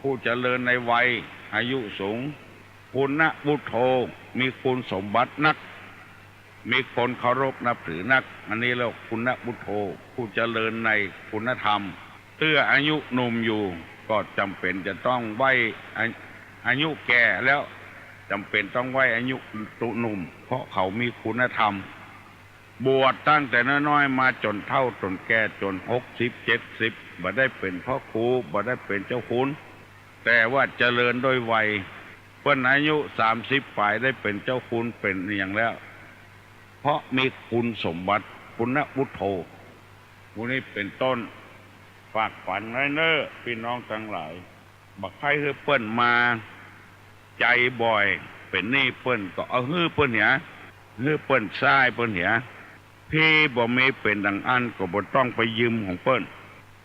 S6: ผู้เจริญในวัยอายุสูงคุณวุฒโธมีคุณสมบัตินักมีคนเคารพนับถือนักอันนี้แล้วคุณวุฒโธผู้เจริญในคุณธรรมเมื่ออายุหนุ่มอยู่ก็จำเป็นจะต้องไว้อายุแก่แล้วจำเป็นต้องไว้อายุตุหนุ่มเพราะเขามีคุณธรรมบวชตั้งแต่น้อยๆมาจนเฒ่าจนแก่จน60-70บ่ได้เป็นพ่อครูบ่ได้เป็นเจ้าคุณแต่ว่าเจริญโดยวัยเพิ่นอายุ30ปลายได้เป็นเจ้าคุณเป็นอย่างแล้วเพราะมีคุณสมบัติคุณวุฒโธผู้นี้เป็นต้นฝากฝันไว้เน้อพี่น้องทั้งหลายบักใครคือเปิ้นมาใจบ่อยเป็นหนี้เปิ้นก็เอาฮื้อเปิ้นเหียฮื้อเปิ้นซ้ายเปิ้นเหียพี่บ่มีเป็นดังอันก็บ่ต้องไปยืมของเปิ้น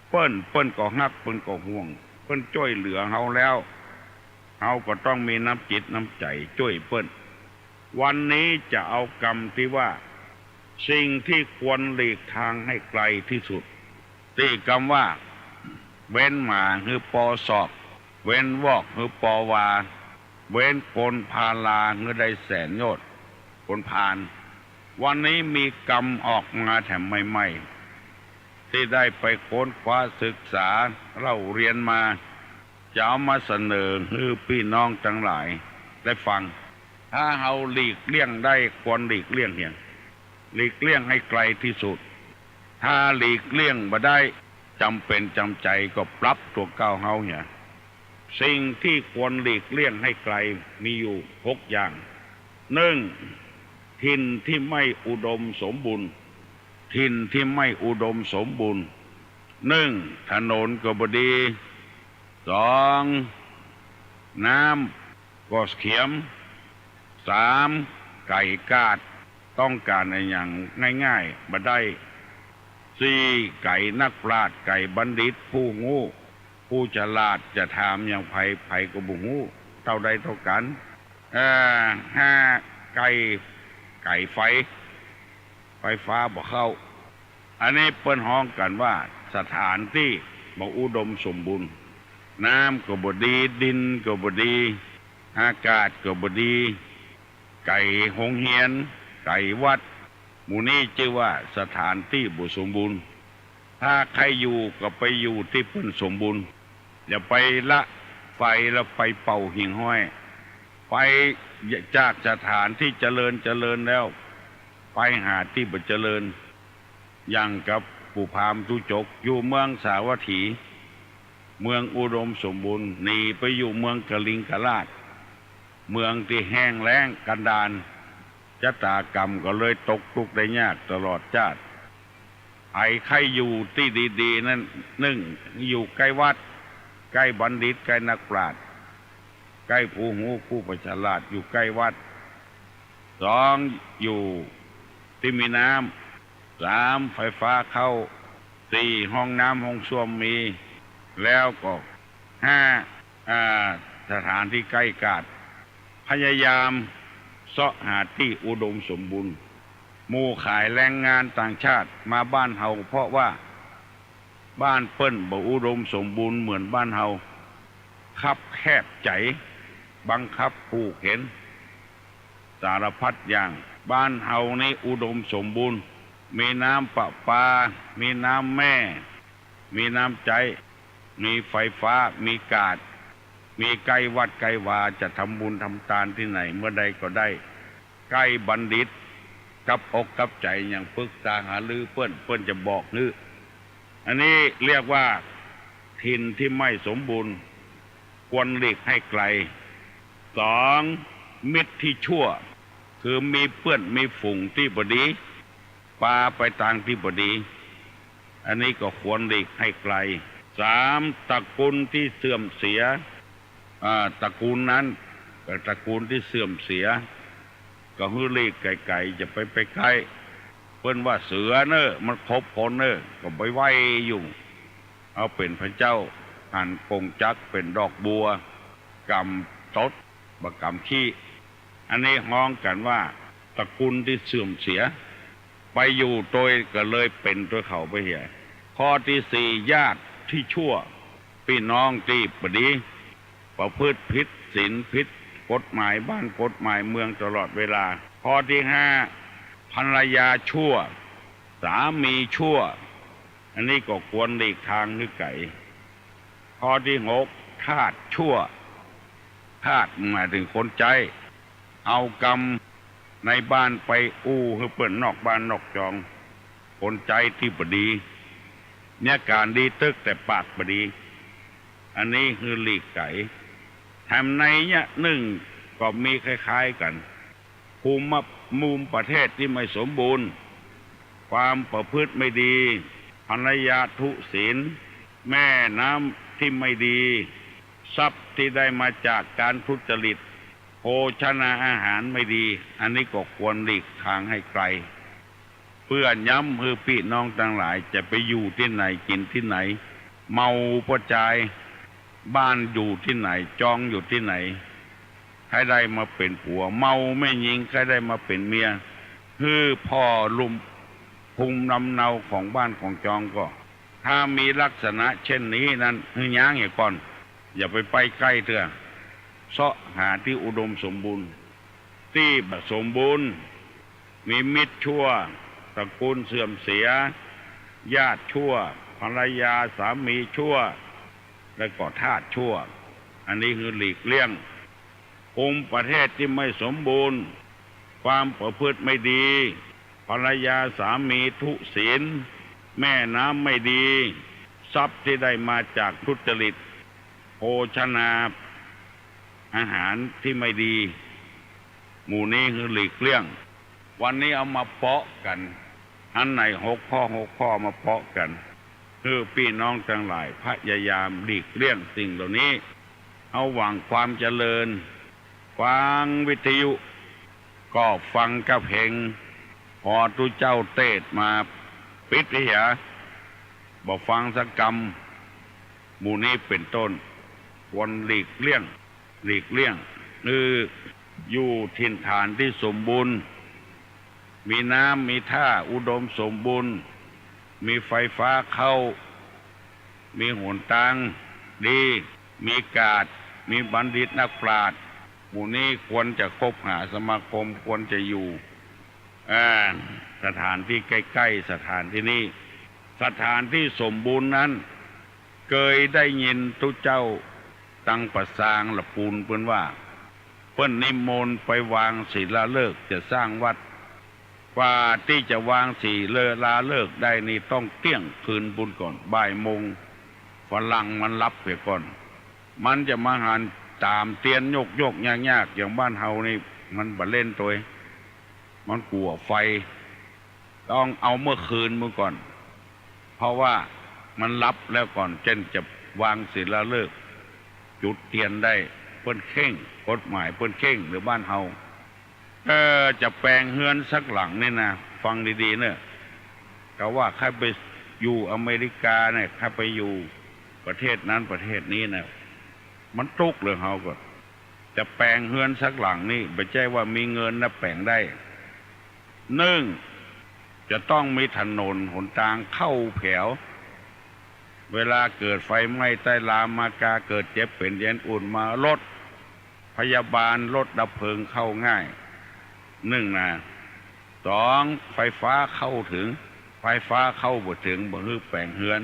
S6: เปิ้นก็ฮักเปิ้นก็ห่วงเปิ้นช่วยเหลือเฮาแล้วเฮาก็ต้องมีน้ำจิตน้ำใจช่วยเปิ้นวันนี้จะเอากรรมที่ว่าสิ่งที่ควรหลีกทางให้ไกลที่สุดที่กรรมว่าเว้นหมาคือปอศอกเว้นวอกคือปอวาเว้นคนพาลาคือได้แสนโยชน์คนพานวันนี้มีกรรมออกมาแถมใหม่ๆที่ได้ไปค้นคว้าศึกษาเล่าเรียนมาจะเอามาเสนอให้พี่น้องทั้งหลายได้ฟังถ้าเราหลีกเลี่ยงได้ควรหลีกเลี่ยงหลีกเลี่ยงให้ไกลที่สุดถ้าหลีกเลี่ยงบ่ได้จำเป็นจำใจก็ปรับตัวเก่าเฮาเนี่ยสิ่งที่ควรหลีกเลี่ยงให้ไกลมีอยู่6อย่าง1ถิ่นที่ไม่อุดมสมบูรณ์ถิ่นที่ไม่อุดมสมบูรณ์ถนนก็บ่ดี2น้ำก็เขียม3ไก่กาดต้องการอะไรอย่างง่ายๆบ่ได้4ไก่นักปราชญ์ไก่บัณฑิตผู้งูผู้ฉลาดจะถามอย่างไผก็บ่ฮู้เท่าใดเท่ากัน5ไก่ไฟฟ้าบ่เข้าอันนี้เปิ้นฮ้องกันว่าสถานที่บ่อุดมสมบูรณ์น้ำก็บ่ดีดินก็บ่ดีอากาศก็บ่ดีไก่โรงเรียนไก่วัดหมู่นี้ชื่อว่าสถานที่บ่สมบูรณ์ถ้าใครอยู่ก็ไปอยู่ที่เพิ่นสมบูรณ์อย่าไปละไฟแล้วไปเป่าหิ่งห้อยไปจากสถานที่เจริญแล้วไปหาที่บ่เจริญอย่างกับปู่พามทุจกอยู่เมืองสาวัตถีเมืองอุดมสมบูรณ์หนีไปอยู่เมืองกลิงกราชเมืองที่แห้งแล้งกันดารชะตากรรมก็เลยตกทุกข์ได้ยากตลอดชาติใครอยู่ที่ดีๆนั้นอยู่ใกล้วัดใกล้บัณฑิตใกล้นักปราชญ์ใกล้ผู้หูผู้ประฉลาดอยู่ใกล้วัด2อยู่ที่มีน้ำ3ไฟฟ้าเข้า4ห้องน้ำห้องส้วมมีแล้วก็5สถานที่ใกล้กาดพยายามเสาะหาที่อุดมสมบูรณ์หมู่ขายแรงงานต่างชาติมาบ้านเฮาเพราะว่าบ้านเปิ้นบ่อุดมสมบูรณ์เหมือนบ้านเฮาคับแคบใจบังคับผูกเห็น สารพัดอย่างบ้านเฮานี่อุดมสมบูรณ์มีน้ำประปามีน้ำแม่มีน้ำใจมีไฟฟ้ามีกาดมีใกล้วัดใกล้วาจะทำบุญทำทานที่ไหนเมื่อใดก็ได้ใกล้บัณฑิตกับอกกับใจอย่างปรึกษาหารือเปิ้นจะบอกนึอันนี้เรียกว่าถิ่นที่ไม่สมบูรณ์ควรหลีกให้ไกลสองมิตรที่ชั่วคือมีเพื่อนมีฝูงที่บดีปาไปทางที่บดีอันนี้ก็ควรหลีกให้ไกลสามตระกูลที่เสื่อมเสียตระกูลนั้นเป็นตระกูลที่เสื่อมเสียก็ฮือหลีกไกลๆจะไปใกล้เพิ่นว่าเสือเนอะมันคบคนเนอะก็ไปไว้อยู่เอาเป็นพระเจ้าหันกงจักเป็นดอกบัวกำตดบกำขี้อันนี้ฮ้องกันว่าตระกูลที่เสื่อมเสียไปอยู่โดยก็เลยเป็นตัวเขาไปเหี่ยข้อที่สี่ญาติที่ชั่วพี่น้องที่บดีประพฤติผิดศีลผิดกฎหมายบ้านกฎหมายเมืองตลอดเวลาข้อที่ห้าภรรยาชั่วสามีชั่วอันนี้ก็ควรหลีกทางนึกไก่ข้อที่หกทาสชั่วทาสหมายถึงคนใจเอากรรมในบ้านไปอู้ให้เปิ่นนอกบ้านนอกจองคนใจที่บดีเนี่ยการดีตึกแต่ปากบดีอันนี้คือหลีกไก่ทำในเนี่ยหนึ่งก็มีคล้ายๆกันภูมิประเทศที่ไม่สมบูรณ์ความประพฤติไม่ดีภรรยาทุศีลแม่น้ำที่ไม่ดีทรัพย์ที่ได้มาจากการทุจริตโภชนาอาหารไม่ดีอันนี้ก็ควรหลีกทางให้ไกลเพื่อย้ำให้พี่น้องทั้งหลายจะไปอยู่ที่ไหนกินที่ไหนเมาประจายบ้านอยู่ที่ไหนจองอยู่ที่ไหนใครได้มาเป็นผัวเมาไม่ยิงใครได้มาเป็นเมียคือพ่อลุมภูมิลำเนาของบ้านของจองก็ถ้ามีลักษณะเช่นนี้นั้นให้ย้างอย่างก่อนอย่าไปใกล้เถอะเสาะหาที่อุดมสมบูรณ์ที่สมบูรณ์มีมิตรชั่วตระกูลเสื่อมเสียญาติชั่วภรรยาสามีชั่วและก็ทาสชั่วอันนี้คือหลีกเลี่ยงภูมิประเทศที่ไม่สมบูรณ์ความประพฤติไม่ดีภรรยาสามีทุศีลแม่น้ำไม่ดีทรัพย์ที่ได้มาจากทุจริตโภชนาอาหารที่ไม่ดีหมู่นี้คือหลีกเลี่ยงวันนี้เอามาเปาะกันอันไหน6 ข้อมาเปาะกันคือพี่น้องทั้งหลายพยายามหลีกเลี่ยงสิ่งเหล่านี้เอาหวังความเจริญฟังวิทยุก็ฟังกับเพลงพอทุเจ้าเทศมาปิดเหียบอกฟังสักกรรมหมู่นี้เป็นต้นควรหลีกเลี่ยงคืออยู่ถิ่นฐานที่สมบูรณ์มีน้ำมีท่าอุดมสมบูรณ์มีไฟฟ้าเข้ามีหนทางดีมีกาดมีบัณฑิตนักปราชญ์หมู่นี้ควรจะคบหาสมาคมควรจะอยู่สถานที่ใกล้ๆสถานที่นี้สถานที่สมบูรณ์นั้นเคยได้ยินทุเจ้าตั้งประสางละปูนเพิ่นว่าเพิ่นนิมนต์ไปวางศิลาฤกษ์จะสร้างวัดกว่าที่จะวางศิลาฤกษ์ได้นี่ต้องเที่ยงคืนบุญก่อนบ่ายโมงฝรั่งมันรับไปก่อนมันจะมาหันตามเตียนโยกยากอย่างบ้านเฮานี่มันบ่เล่นตัวมันกลัวไฟต้องเอาเมื่อคืนมื้อก่อนเพราะว่ามันรับแล้วก่อนเช่นจะวางศิลาฤกษ์จุดเทียนได้เพิ่นเข่งกฎหมายเพิ่นเข่งหรือบ้านเฮาจะแปลงเฮือนสักหลังนี่นะฟังดีๆเนี่ยก็ว่าใครไปอยู่อเมริกาเนี่ยใครไปอยู่ประเทศนั้นประเทศนี้เนี่ยมันทุกข์เลยเฮาก็จะแปลงเฮือนสักหลังนี่ไม่ใช่ว่ามีเงินนะแปลงได้จะต้องมีถนนหนทางเข้าแผวเวลาเกิดไฟไหม้ใต้ลามากาเกิดเจ็บเป็นเย็นอุ่นมารถพยาบาลรถดับเพลิงเข้าง่าย 2ไฟฟ้าเข้าถึงไฟฟ้าเข้าบ่ถึงบ่ฮือแปลงเฮือน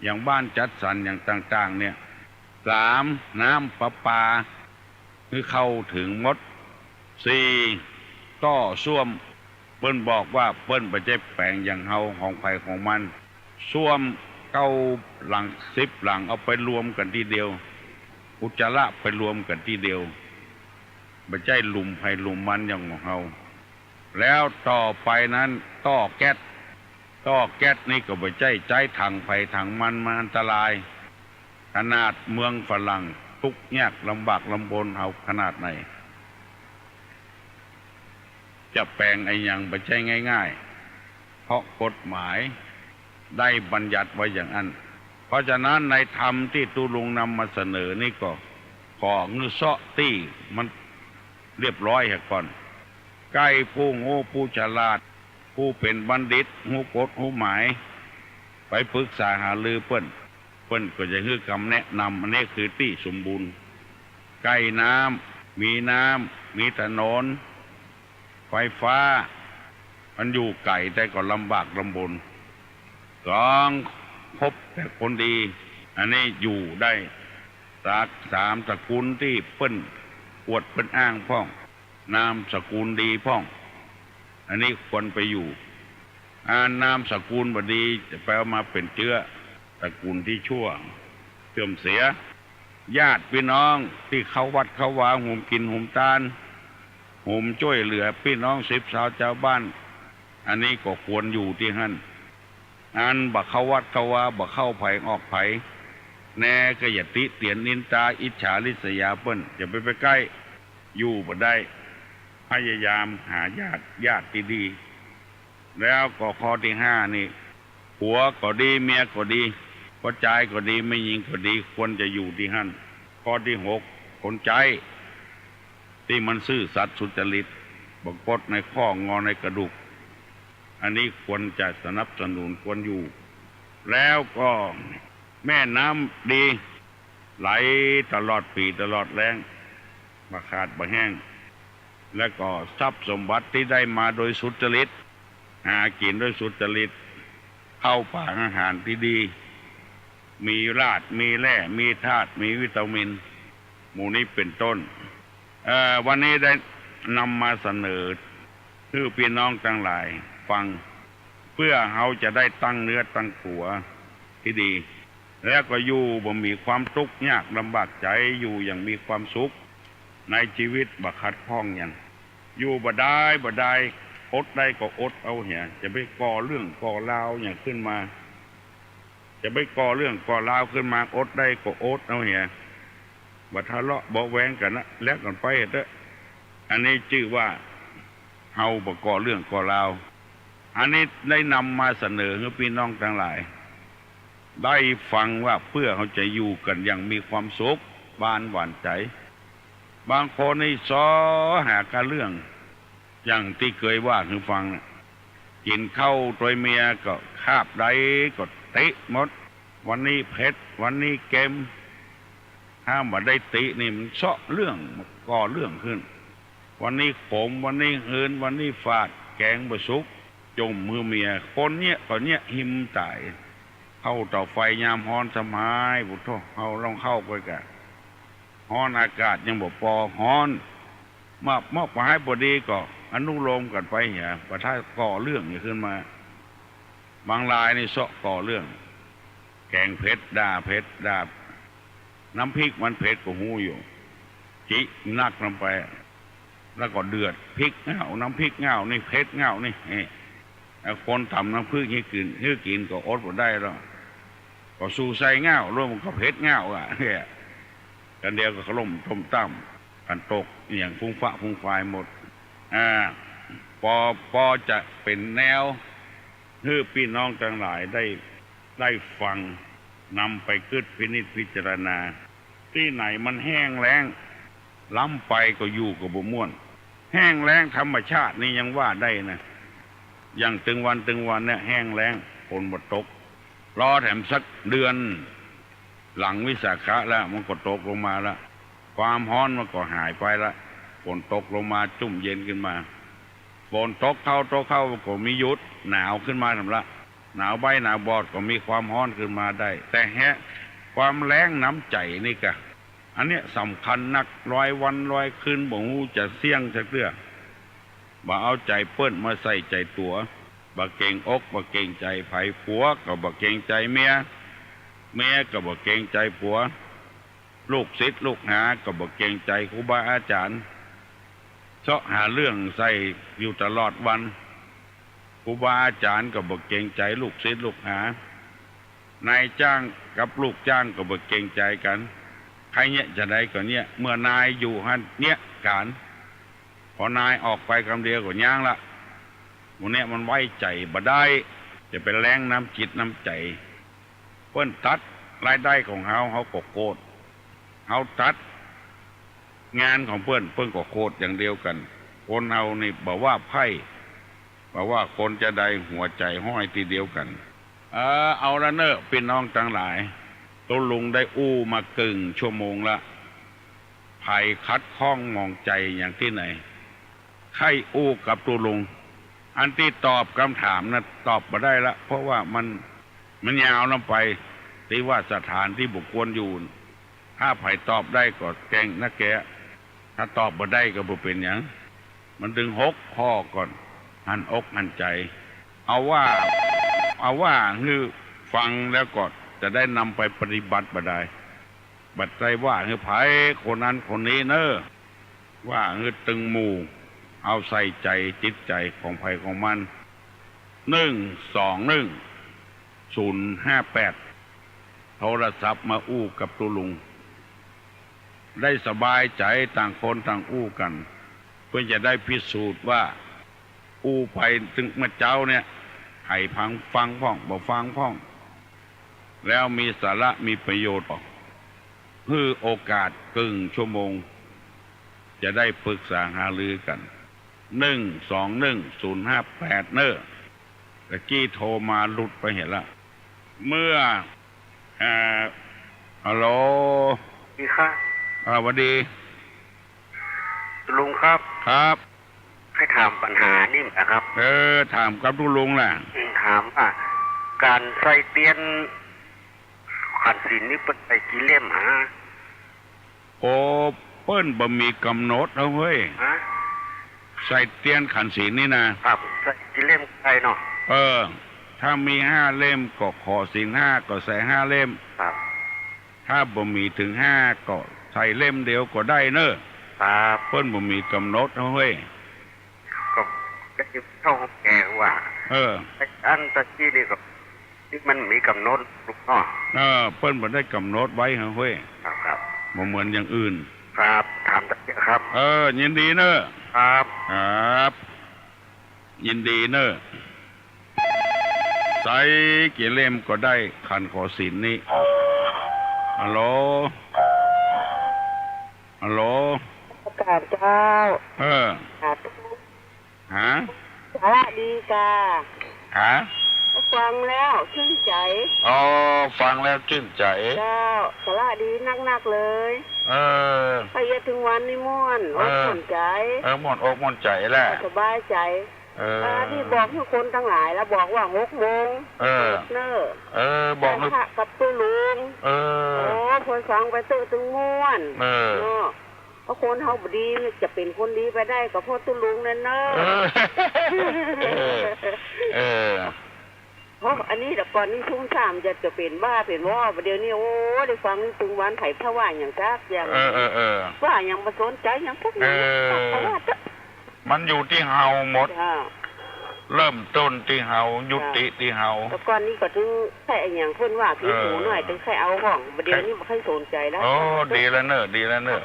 S6: อย่างบ้านจัดสรรอย่างต่างๆเนี่ย3น้ำประปาคือเข้าถึงหมด4ต่อส้วมเปิ้นบอกว่าเปิ้นบ่ใช่แปลงอย่างเฮาของไผของมันส้วม9หลัง10หลังเอาไปรวมกันทีเดียวอุจจาระไปรวมกันทีเดียวบ่ใช่หลุมไผหลุมมันอย่างของเฮาแล้วต่อไปนั้นต่อแก๊สนี่ก็บ่ใช่ใจถังไผถังมันอันตรายขนาดเมืองฝรั่งทุกข์ยากลำบากลำบนเฮาขนาดไหนจะแปลงไอ้หยังบ่ใช่ง่ายๆเพราะกฎหมายได้บัญญัติไว้อย่างนั้นเพราะฉะนั้นในธรรมที่ตุลุงนำมาเสนอนี่ก็ขอเงื้อเซาะตี้มันเรียบร้อยก่อนใกล้ผู้โง่ผู้ฉลาดผู้เป็นบัณฑิตหูกฎหูหมายไปปรึกษาหารือเปิ้นก็จะให้คำแนะนำอันนี้คือที่สมบูรณ์ใกล้น้ำมีถนนไฟฟ้ามันอยู่ไกลแต่ก็ลำบากลำบน2พบแต่คนดีอันนี้อยู่ได้3ตระกูลที่เปิ้นอวดเปิ้นอ้างพ้องนามสกุลดีพ้องอันนี้ควรไปอยู่นามสกุลบ่ดีจะแปลมาเป็นเชื้อตระกูลที่ชั่วเสื่อมเสียญาติพี่น้องที่เข้าวัดเข้าวาหุมกินหุมทานหุมช่วยเหลือพี่น้อง10ชาวชาวบ้านอันนี้ก็ควรอยู่ที่หั่นบ่เข้าวัดเข้าวาบ่เข้าไผออกไผแน่ก็อย่าติเตียนนินตาอิจฉาริษยาเปิ้นอย่าไปใกล้อยู่บ่ได้พยายามหาญาติดีๆแล้วก็ข้อที่5นี่ผัวก็ดีเมียก็ดีพ่อชายก็ดีไม่หญิงก็ดีควรจะอยู่ที่หั่นข้อที่6คนใจที่มันซื่อสัตย์สุจริตบ่กดในข้องอในกระดูกอันนี้ควรจะสนับสนุนควรอยู่แล้วก็แม่น้ำดีไหลตลอดปีตลอดแล้งบ่ขาดบ่แห้งและก็ทรัพย์สมบัติที่ได้มาโดยสุจริตหากินโดยสุจริตเข้าป่าอาหารที่ดีมีรากมีแร่มีธาตุมีวิตามินหมู่นี้เป็นต้นวันนี้ได้นำมาเสนอเพื่อพี่น้องทั้งหลายฟังเพื่อเขาจะได้ตั้งเนื้อตั้งตัวที่ดีแล้วก็อยู่บ่มีความทุกข์ยากลำบากใจอยู่อย่างมีความสุขในชีวิตบ่ขัดข้องอย่างอยู่บ่ได้อดได้ก็อดเอาเหี้ยจะไปก่อเรื่องก่อราวอย่างขึ้นมาจะไปก่อเรื่องก่อราวขึ้นมาอดได้ก็อดเอาเหี้ยบ่ทะเลาะบ่แว้งกันนะแล้วกันไปเถอะอันนี้ชื่อว่าเฮาบ่ก่อเรื่องก่อราวอันนี้ได้นำมาเสนอให้พี่น้องทั้งหลายได้ฟังว่าเพื่อเขาจะอยู่กันอย่างมีความสุขบ้านหวานใจบางคนนี่ซ้อหากันเรื่องอย่างที่เคยว่าให้ฟังนะกินข้าวตัวเมียก็คาบได้ก็ติหมดวันนี้เผ็ดวันนี้เค็มถ้ามาได้ตินี่มันเซาะเรื่องก่อเรื่องขึ้นวันนี้ขมวันนี้หืนวันนี้ฝาดแกงบะสุกจมมือเมียคนเนี้ยก็เนี้ยหิมตายเข้าเตาไฟยามฮ้อนสมัยบุตรเขาลองเข้าไปกันฮ้อนอากาศยังบ่พอฮ้อนมอบมาให้พอดีก็อนุโลมกันไปเหี่ยประท้าก่อเรื่องนี่ขึ้นมาบางรายนี่เสาะก่อเรื่องแกงเผ็ดด่าเผ็ดด่าน้ำพริกมันเผ็ดก็หูอยู่จินักลงไปแล้วก็เดือดพริกเงาน้ำพริกเงานี่เผ็ดเงานี่คนทำน้ำพริกให้กินก็อดบ่ได้แล้วก็สู้ใส่เงาร่วมก็เผ็ดเงากันเดียวก็ขล่มต้มตั้มกันตกอย่างฟุ้งฟ้าฟุ้งไฟหมดพอจะเป็นแนวให้พี่น้องทั้งหลายได้ฟังนำไปคิดพินิจพิจารณาที่ไหนมันแห้งแล้งล้ำไปก็อยู่กับบ่ม่วนแห้งแล้งธรรมชาตินี่ยังว่าได้นะอย่างตึงวันเนี่ยแห้งแล้งฝนบ่ตกรอแถมสักเดือนหลังวิสาขะแล้วมันก็ตกลงมาแล้วความร้อนมันก็หายไปแล้วฝนตกลงมาจุ่มเย็นขึ้นมา ฝนตกเข้าก็มีหยุดหนาวขึ้นมาทำละหนาวใบหนาวบอดก็มีความร้อนขึ้นมาได้ แต่ความแรงน้ำใจนี่กะอันเนี้ยสำคัญนัก100 วัน 100 คืนบ่ฮู้จะเสี่ยงจักเรื่องบ่เอาใจเปิ้นมาใส่ใจตัวบ่เกรงอกบ่เกรงใจไผผัวก็บ่เกรงใจเมียก็บ่เกรงใจผัวลูกศิษย์ลูกหาก็บ่เกรงใจครูบาอาจารย์เสาะหาเรื่องใส่อยู่ตลอดวันครูบาอาจารย์ก็บ่เกรงใจลูกศิษย์ลูกหานายจ้างกับลูกจ้างก็บ่เกรงใจกันใครเนี่ยจะได้ก็เนี่ยเมื่อนายอยู่หันเนี่ยการพอนายออกไปคำเดียวก็ย่างละหมู่เนี่ยมันไว้ใจบ่ได้จะเป็นแรงน้ำจิตน้ำใจเพิ่นตัดรายได้ของเฮาก็โกรธเฮาตัดงานของเพิ่นก็โคตรอย่างเดียวกันคนเฮานี่บอกว่าไพ่บอกว่าคนจะได้หัวใจห้อยทีเดียวกันเอาละเนอะพี่น้องทั้งหลายตัวลุงได้อู้มากึ่งชั่วโมงละไผ่คัดข้องมองใจอย่างที่ไหนใครอู้กับตัวลุงอันที่ตอบคำถามนะตอบมาได้ละเพราะว่ามันยาวลงไปที่ว่าสถานที่บุคคลอยู่ถ้าไผ่ตอบได้ก็แกงนะแกถ้าตอบมาได้ก็บ่เป็นอย่างมันดึง6 ข้อก่อนหันอกหันใจเอาว่าคือฟังแล้วก็จะได้นำไปปฏิบัติบ่ได้บัดใจว่าคือไผคนนั้นคนนี้เนอะว่าคือตึงหมู่เอาใส่ใจจิตใจของไผของมัน121 058โทรศัพท์มาอู้กับตัวลุงได้สบายใจต่างคนต่างอู้กันเพื่อจะได้พิสูจน์ว่าอู้ไปถึงมาเจ้าเนี่ยให้ฟังพ่องบ่ฟังพ่องแล้วมีสาระมีประโยชน์เพื่อโอกาสครึ่งชั่วโมงจะได้ปรึกษาหารือกัน121 058เนอะตะกี้โทรมาหลุดไปเห็นละเมื่อฮัลโหล
S7: ดีครับ
S6: สวัสดี
S7: ลุงครับ
S6: ครับ
S7: ให้ถามปัญหานี่นะครับ
S6: ถามกับลุงแหละ
S7: ถามว่าการใส่เตียนขันศีลนี่เป็นไปกี่เล่มฮะ
S6: โอ้เปิ้นบ่มีกำหนดเอาเว้ยใส่เตียนขันศีลนี่นะครับ
S7: ใส่กี่เล่มใส่เนาะ
S6: ถ้ามี5 เล่มก็ขอศีล5ก็ใส่5 เล่ม
S7: ครับ
S6: ถ้าบ่มีถึง5ก็ใส่เล่มเดียวก็ได้เนอะ
S7: ครับ
S6: เปิ้นบ่มีกำหนดเอาเว้ย
S7: ก็ได้เข้าแก่ว่าอันตะกี้นี่ก็ที่มันมีกำหนดลูกน้อ
S6: เปิ้นบ่ได้กำหนดไว้เว้ย
S7: ครับ
S6: บ่เหมือนอย่างอื่น
S7: ครับถามตะกี้ครับ
S6: ยินดีเนอะ
S7: ครับ
S6: ยินดีเนอะใส่กี่เล่มก็ได้ขันขอศีลนี้ฮัลโหล
S8: ประกาศเจ้า
S6: ฮะ
S8: สาระดีกาฟังแล้วชื่นใจ
S6: ฟังแล้วชื่นใจ
S8: เจ้าสาระดีนักๆเลยไปยถึงวันนี้ม่วนอกม่วนใจ
S6: ม่วนอกม่วนใจแหละ
S8: สบายใจที่บอกทุกคนทั้งหลายแล้วบอกว่า6 โมงเนอะ
S6: บอก
S8: กับตู้ลุงคนฟังไปตื้อถึงม่วนเนาะเพราะคนเฮาบ่ดีจะเป็นคนดีไปได้ก็เพราะตู้ลุงนั่นเนอะเพราะอันนี้แต่ก่อนนี้ทุ่งสามจะเป็นบ้าเป็นว่าเดี๋ยวนี้โอ้ได้ฟังถึงวันไผ่พระว่าอย่างซักอย่างว่าอย่างมาสนใจอย่างพวกนี้
S6: มันอยู่ที่เฮาหมดเริ่มต้นที่เฮายุติที่เฮา
S8: แต่ก่อนนี้ก็ถึงแค่อย่างเพิ่นว่าพี่หูหน่อยถึงแค่เอาห้องเดี๋ยวนี้บ่ค่อยสนใจแล้ว
S6: ดีแล้วเนอะ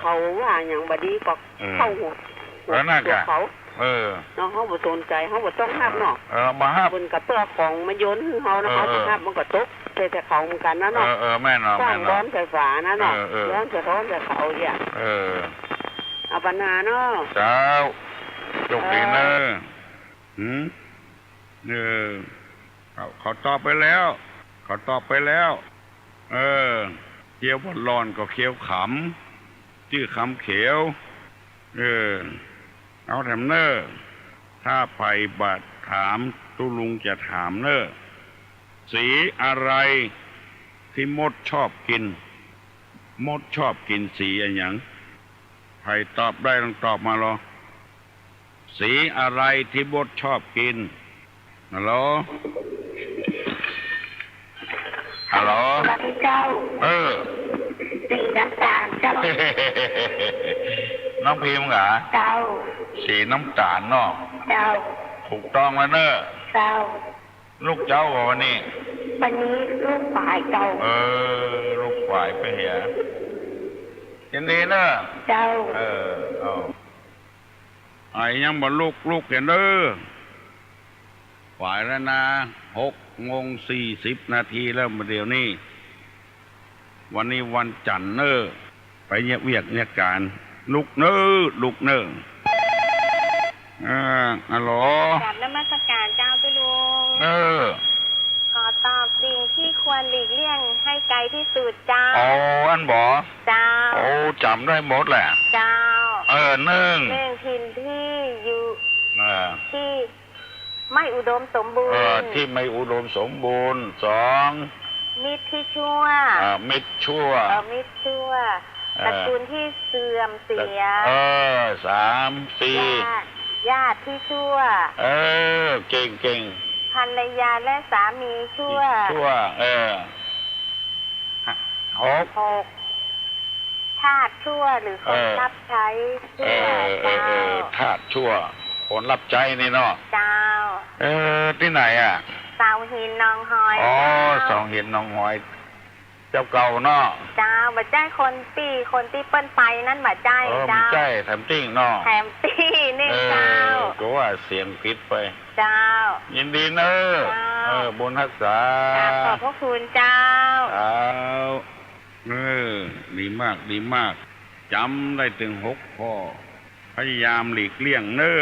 S8: เขาว่าอย่างบ่ดีก็เข้าหัว
S6: น่ากะ
S8: เนาะเขาบ่สนใจเขาบ่ต้องห้ามเนาะ
S6: บ่ห้าม
S8: เพิ่นก็เปื้อของมาโยนให้เฮานะเขาสิห้ามมันก็ตกแต่เขาเหมือนกันนะเนาะ
S6: แม่นเนาะ
S8: สร้างร้อนไฟฟ้านะเนาะร้อนจะร้อนแต่เขาเนี่ยเอาปัญหาเนาะ
S6: เจ้าจบดีเนอะเขาตอบไปแล้วเขียวบนร้อนก็เขียวขำชื่อคำเขียวเอาแถมเนอ ถ้าไผ่บาดถามตุลุงจะถามเนอะสีอะไรที่มดชอบกินมดชอบกินสีอะไรอย่างไผ่ตอบได้ต้องตอบมาหรอสีอะไรที่มดชอบกินฮัลโหลฮัลโหล
S8: เจ้าสีน้ำตาลเจ้า
S6: น้องพิมพ์เหรอ
S8: เจ้า
S6: สีน้ำตาลเนาะ
S8: เจ้า
S6: ถูกต้องแล้วเนอะ
S8: เจ้า
S6: ลูกเจ้าวันนี้
S8: ลูกฝ่ายเจ้า
S6: ลูกฝ่ายไปเหียยินดีเนอะ
S8: เจ้า
S6: ไอ้ยังบ่ลูกเห็นเด้อฝ่ายแล้วนะ6:40 นาทีแล้วมาเดี๋ยวนี้วันนี้วันจันทร์เนอะไปเนี่ยเวียกเนี่ยการลูกเนอะฮัลโหล
S8: กราบนมัสการเจ้าตุลุงขอตอบสิ่งที่ควรหลีกเลี่ยงให้ไกลที่สุดเจ้า
S6: อันบ่
S8: เจ้า
S6: จำได้หมดแหละ
S8: เจ้า
S6: หนึ่ง
S8: ถิ่นที่อยู่ที่ไม่อุดมสมบูรณ์
S6: ที่ไม่อุดมสมบูรณ์2
S8: มิตรที่ชั่ว
S6: มิตรชั่ว
S8: ตระกูลที่เสื่อมเสีย
S6: 3 4
S8: ญาติที่ชั่ว
S6: เก่ง
S8: ภรรยาและสามีชั่ว6ทาสชั่วหรือคนรับใช้ชั่ว
S6: ทาสชั่วคนรับใช้นี่เนาะ
S8: เจ้า
S6: ที่ไหนอ่ะ
S8: เสาหินนองหอย
S6: เสาหินนองหอยเจ้าเก่าเนาะ
S8: เจ้าบ่ใจคนที่เปิ้นไปนั่นบ่ใจ
S6: เจ้าใช่แถมติ้งเนาะ
S8: แถมติ้งนี่เจ้า
S6: ก็ว่าเสียงผิดไป
S8: เจ้า
S6: ยินดีเนอะบุญรักษา
S8: ขอบพระคุณเจ้า
S6: ดีมากจำได้ถึง6 ข้อพยายามหลีกเลี่ยงเนอะ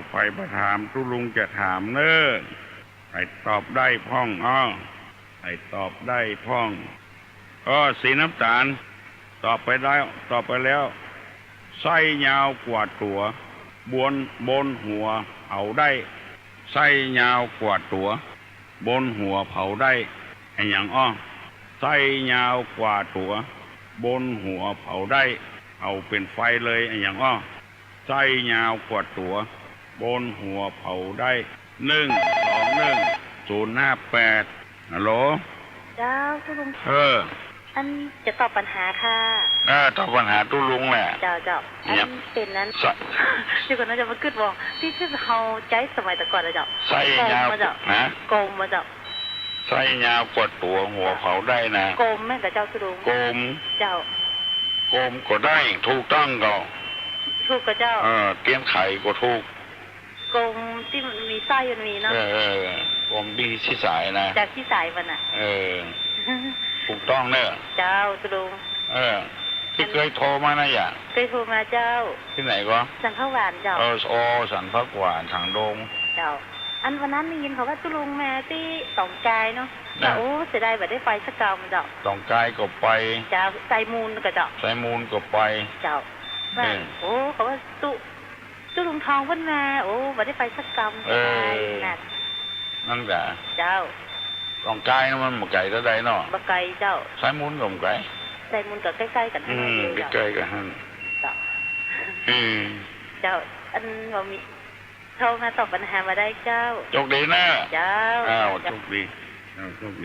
S6: ไผ่ประถามตุลุงจะถามเนอะไผ่ตอบได้พ่องไผ่ตอบได้พ่องสีน้ำตาลตอบไปแล้วไส้ยาวกว่าตัวบนหัวเผาได้ไส้ยาวกว่าตัวบนหัวเผาได้ไอ้อย่างไส้ยาวกว่าตัวบนหัวเผาได้เอาเป็นไฟเลยไอ้อย่างไส้ยาวกว่าตัวบนหัวเผาได้121-058ฮัลโหล
S8: เจ้าตุลุงอันจะตอบปัญหาค่ะ
S6: ตอบปัญหาตุลุงแหละ
S8: เจ้าอันเป็นนั้นเดี๋ยวก่อนนะจะมาขึ้นบอกที่เขาใจสมัยแต่ก่อนนะเจ้า
S6: ไส้ยาวนะ
S8: โกมมาเจ้า
S6: ไส้ยาวกว่าตัวหัวเผาได้นะ
S8: โกมแม่กับเจ้าตุลุง
S6: โกม
S8: เจ้า
S6: โกมก็ได้ถูกต้องก็
S8: ถูกกับเจ้า
S6: เตรียมไข่ก็ถูก
S8: กลมที่มันมีไส้มันมีเนาะ
S6: กลมที่สายนะ
S8: จากที่สายมัน
S6: ถูกต้องเนอะ
S8: เจ้าตุลุง
S6: ที่เคยโทรมานะอย่า
S8: เคยโทรมาเจ้า
S6: ที่ไหนก็
S8: สันพักหวานเจ้า
S6: สันพักหวานทางดง
S8: เจ้าอันวันนั้นได้ยินเขาว่าตุลุงแม่ที่สองกายเนาะเสียดายแบบได้ไปสักเก่ามันเจ้า
S6: สองกายก็ไป
S8: เจ้าใส่มูลก็เจ้า
S6: ใส่มูลก็ไป
S8: เจ้าเขาว่าตุลุงทองวันมาบ่ได้ไปสักกรรม
S6: นั่นแหละ
S8: เจ้า
S6: ตองไกลมันบ่ไกลเท่าใดเนาะ
S8: บ่ไกลเจ้า
S6: สายมูลก็บ่ไกล
S8: สายมูลก็ใกล้ๆกัน
S6: ใกล้ๆกัน
S8: เจ้าเจ้าอันบ่มีโทรมาตอบปัญหามาได้เจ้า
S6: โชคดีนะ
S8: เจ้า
S6: โชค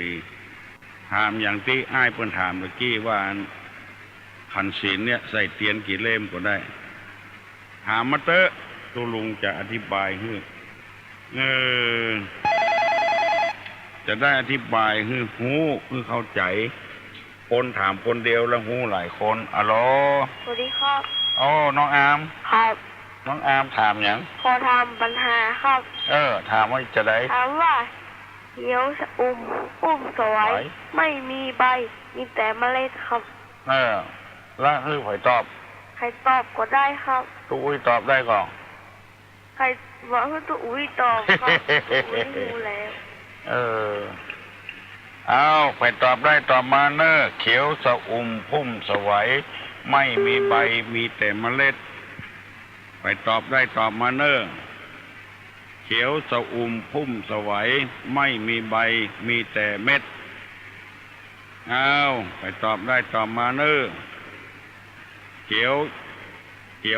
S6: ดีถามอย่างที่อ้ายเพิ่นถามเมื่อกี้ว่าขันศีลเนี่ยใส่เตียนกี่เล่มก็ได้ถามมาเตอะตุลุงจะอธิบายให้จะได้อธิบายให้หูคือเข้าใจคนถามคนเดียวแล้วหูหลายคนอัลโหล
S8: สวัสดีครับ
S6: น้องอาม
S8: ครับ
S6: น้องอามถามอย่าง
S8: ขอถามปัญหาครับ
S6: ถามว่าจะได้
S8: ถามว่าเขียวอุ้มสวยไม่มีใบมีแต่เมล็ดครับ
S6: แล้วคือใครตอบ
S8: ใครตอบก็ได้ครับ
S6: ตู้อุ้ยตอบได้ก่อน
S8: ใครบอกให้ตู้อุ้ยตอบครับอุ้ยรู้แล้ว
S6: ใครตอบได้ตอบมาเนอะเขียวพุ่มสวยไม่มีใบมีแต่เมล็ด ไปตอบได้ตอบมาเนอเขียวสะอุ่มพุ่มสวัยไม่มีใบมีแต่เม็ดเอาไปตอบได้ตอบมาเนอเขีย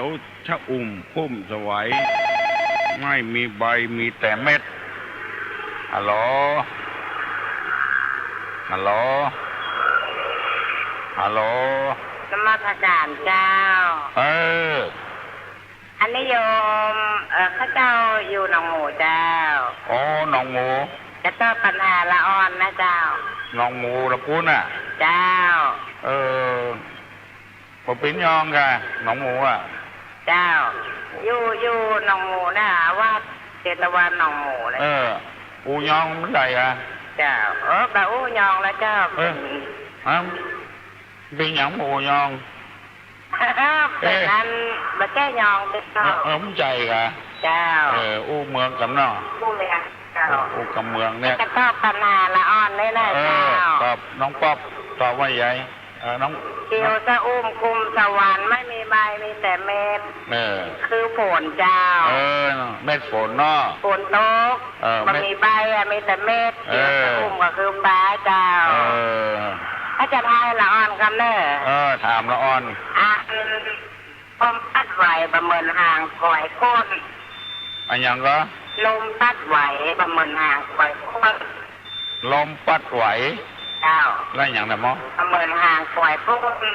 S6: วชะอุ่มพุ่มสวัยไม่มีใบมีแต่เม็ดฮัลโหลฮัลโหลฮัลโหล
S8: นมัสการเจ้าอันนี้โยมข้าเจ้าอยู่หนองหมูเจ้า
S6: อ๋อหนองหมู
S8: จะตอบปัญหาละอ่อนนะเจ้า
S6: หนองหมูละกูน่ะ
S8: เจ้า
S6: ผมเป็นยองค่ะหนองหมูอ่ะ
S8: เจ้าอยู่หนองหมูนะว่าเจตวันหนองหมูเลย
S6: อูยองมันใหญ่อ่ะ
S8: เจ้าแบบอูยองแล้วเจ้า
S6: เป็นอย่างอูยอง
S8: เป็นนั้นมาแก้ยองเจ้า
S6: มันใจค่ะ
S8: เจ้า
S6: อูเมืองกับน้อ
S8: อูเมืองเจ้า
S6: อูกับเมืองเนี่ย
S8: จะตอบปัญหาละอ่อนเลยนะเจ้า
S6: ตอบน้องป๊อบตอบว่าใหญ่น้อง
S8: เขียวจะอุ้มคุมสวรรค์ไม่มีใบมีแต่เม็ดคือฝนเจ้า
S6: เม็ดฝนเนาะ
S8: ฝนตกมันมีใบมีแต่เม็ดเขียวจะอุ้มก็คือฟ้าเจ้าถ้าจะทายละอ่อนคำเนอ
S6: ถามละอ่อน
S8: ลมพัดไหวประเมินห่างปล่อยก้น
S6: อันยังก็
S8: ลมพัดไหวประเมินห่างปล่อยก้น
S6: ลมพัดไหว
S8: เจ้า
S6: แล้วอย่างไรมั้ง
S8: ประเมินห่างปล่อยก้น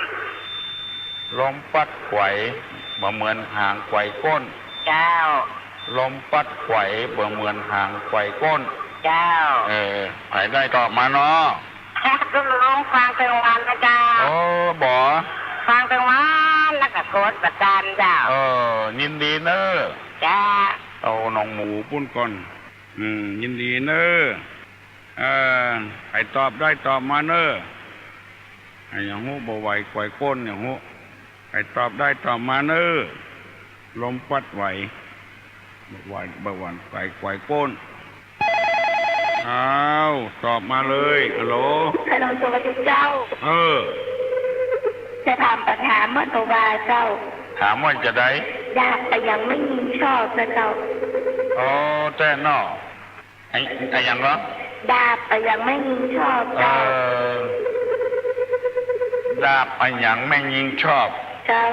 S6: ลมพัดไหวประเมินห่างปล่อยก้น
S8: เจ้า
S6: ลมพัดไหวประเมินห่างปล่อยก้น
S8: เจ้า
S6: ไปได้ตอบมาเนาะ
S8: ก็ร้องฟังเป็นวันนะเจ้า
S6: บ่
S8: ฟังเป็นวันแล้วก็โคตรประการเจ้า
S6: ยินดีเนอะ
S8: จ้า
S6: เอาน้องหมูปุ้นก่อนยินดีเนอะไปตอบได้ตอบมาเนอะอย่างหูบ่ไหวไกวก้นอย่างหูไปตอบได้ตอบมาเนอะลมพัดไหวบ่ไหวบ่หวั่นไกวก้นตอบมาเลยฮัลโหล
S8: สวัสดีเจ้าจะถามปัญหาเมื่อตัวบาเจ้า
S6: ถามว่าจะได้
S8: อยากแต่ยังไม่ยิงชอบนะเจ้า
S6: แจ้นอไอ้ยังก็
S8: ดาบแต่ยังไม่ยิงชอบเจ้า
S6: ดาบไอ้ยังไม่ยิงชอบ
S8: เจ้า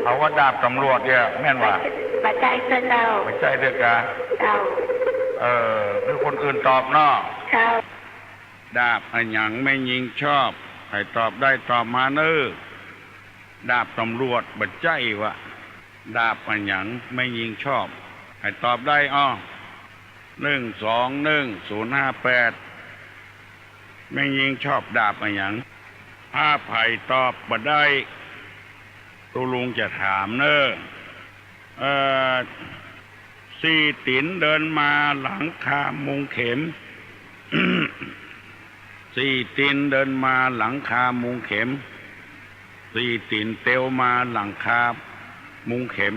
S6: เพราะว่าดาบตำรวจเนี่ยแม่นว่า
S8: ปัจจัยเจ้า
S6: ปัจจัยเด็กกะ
S8: เจ้า
S6: คือคนอื่นตอบเนาะ
S8: เจ้า
S6: ดาบไอ้ยังไม่ยิงชอบใครตอบได้ตอบมาเนอะดาบตำรวจบัดใจวะดาบไอ้ยังไม่ยิงชอบใครตอบได้1210058ไม่ยิงชอบดาบไอ้ยังถ้าไผ่ตอบบัดได้ตุลุงจะถามเนอะสี่ตินเดินมาหลังคามุงเข็ม สี่ตินเดินมาหลังคามุงเข็มสี่ตินเตียวมาหลังคามุงเข็ม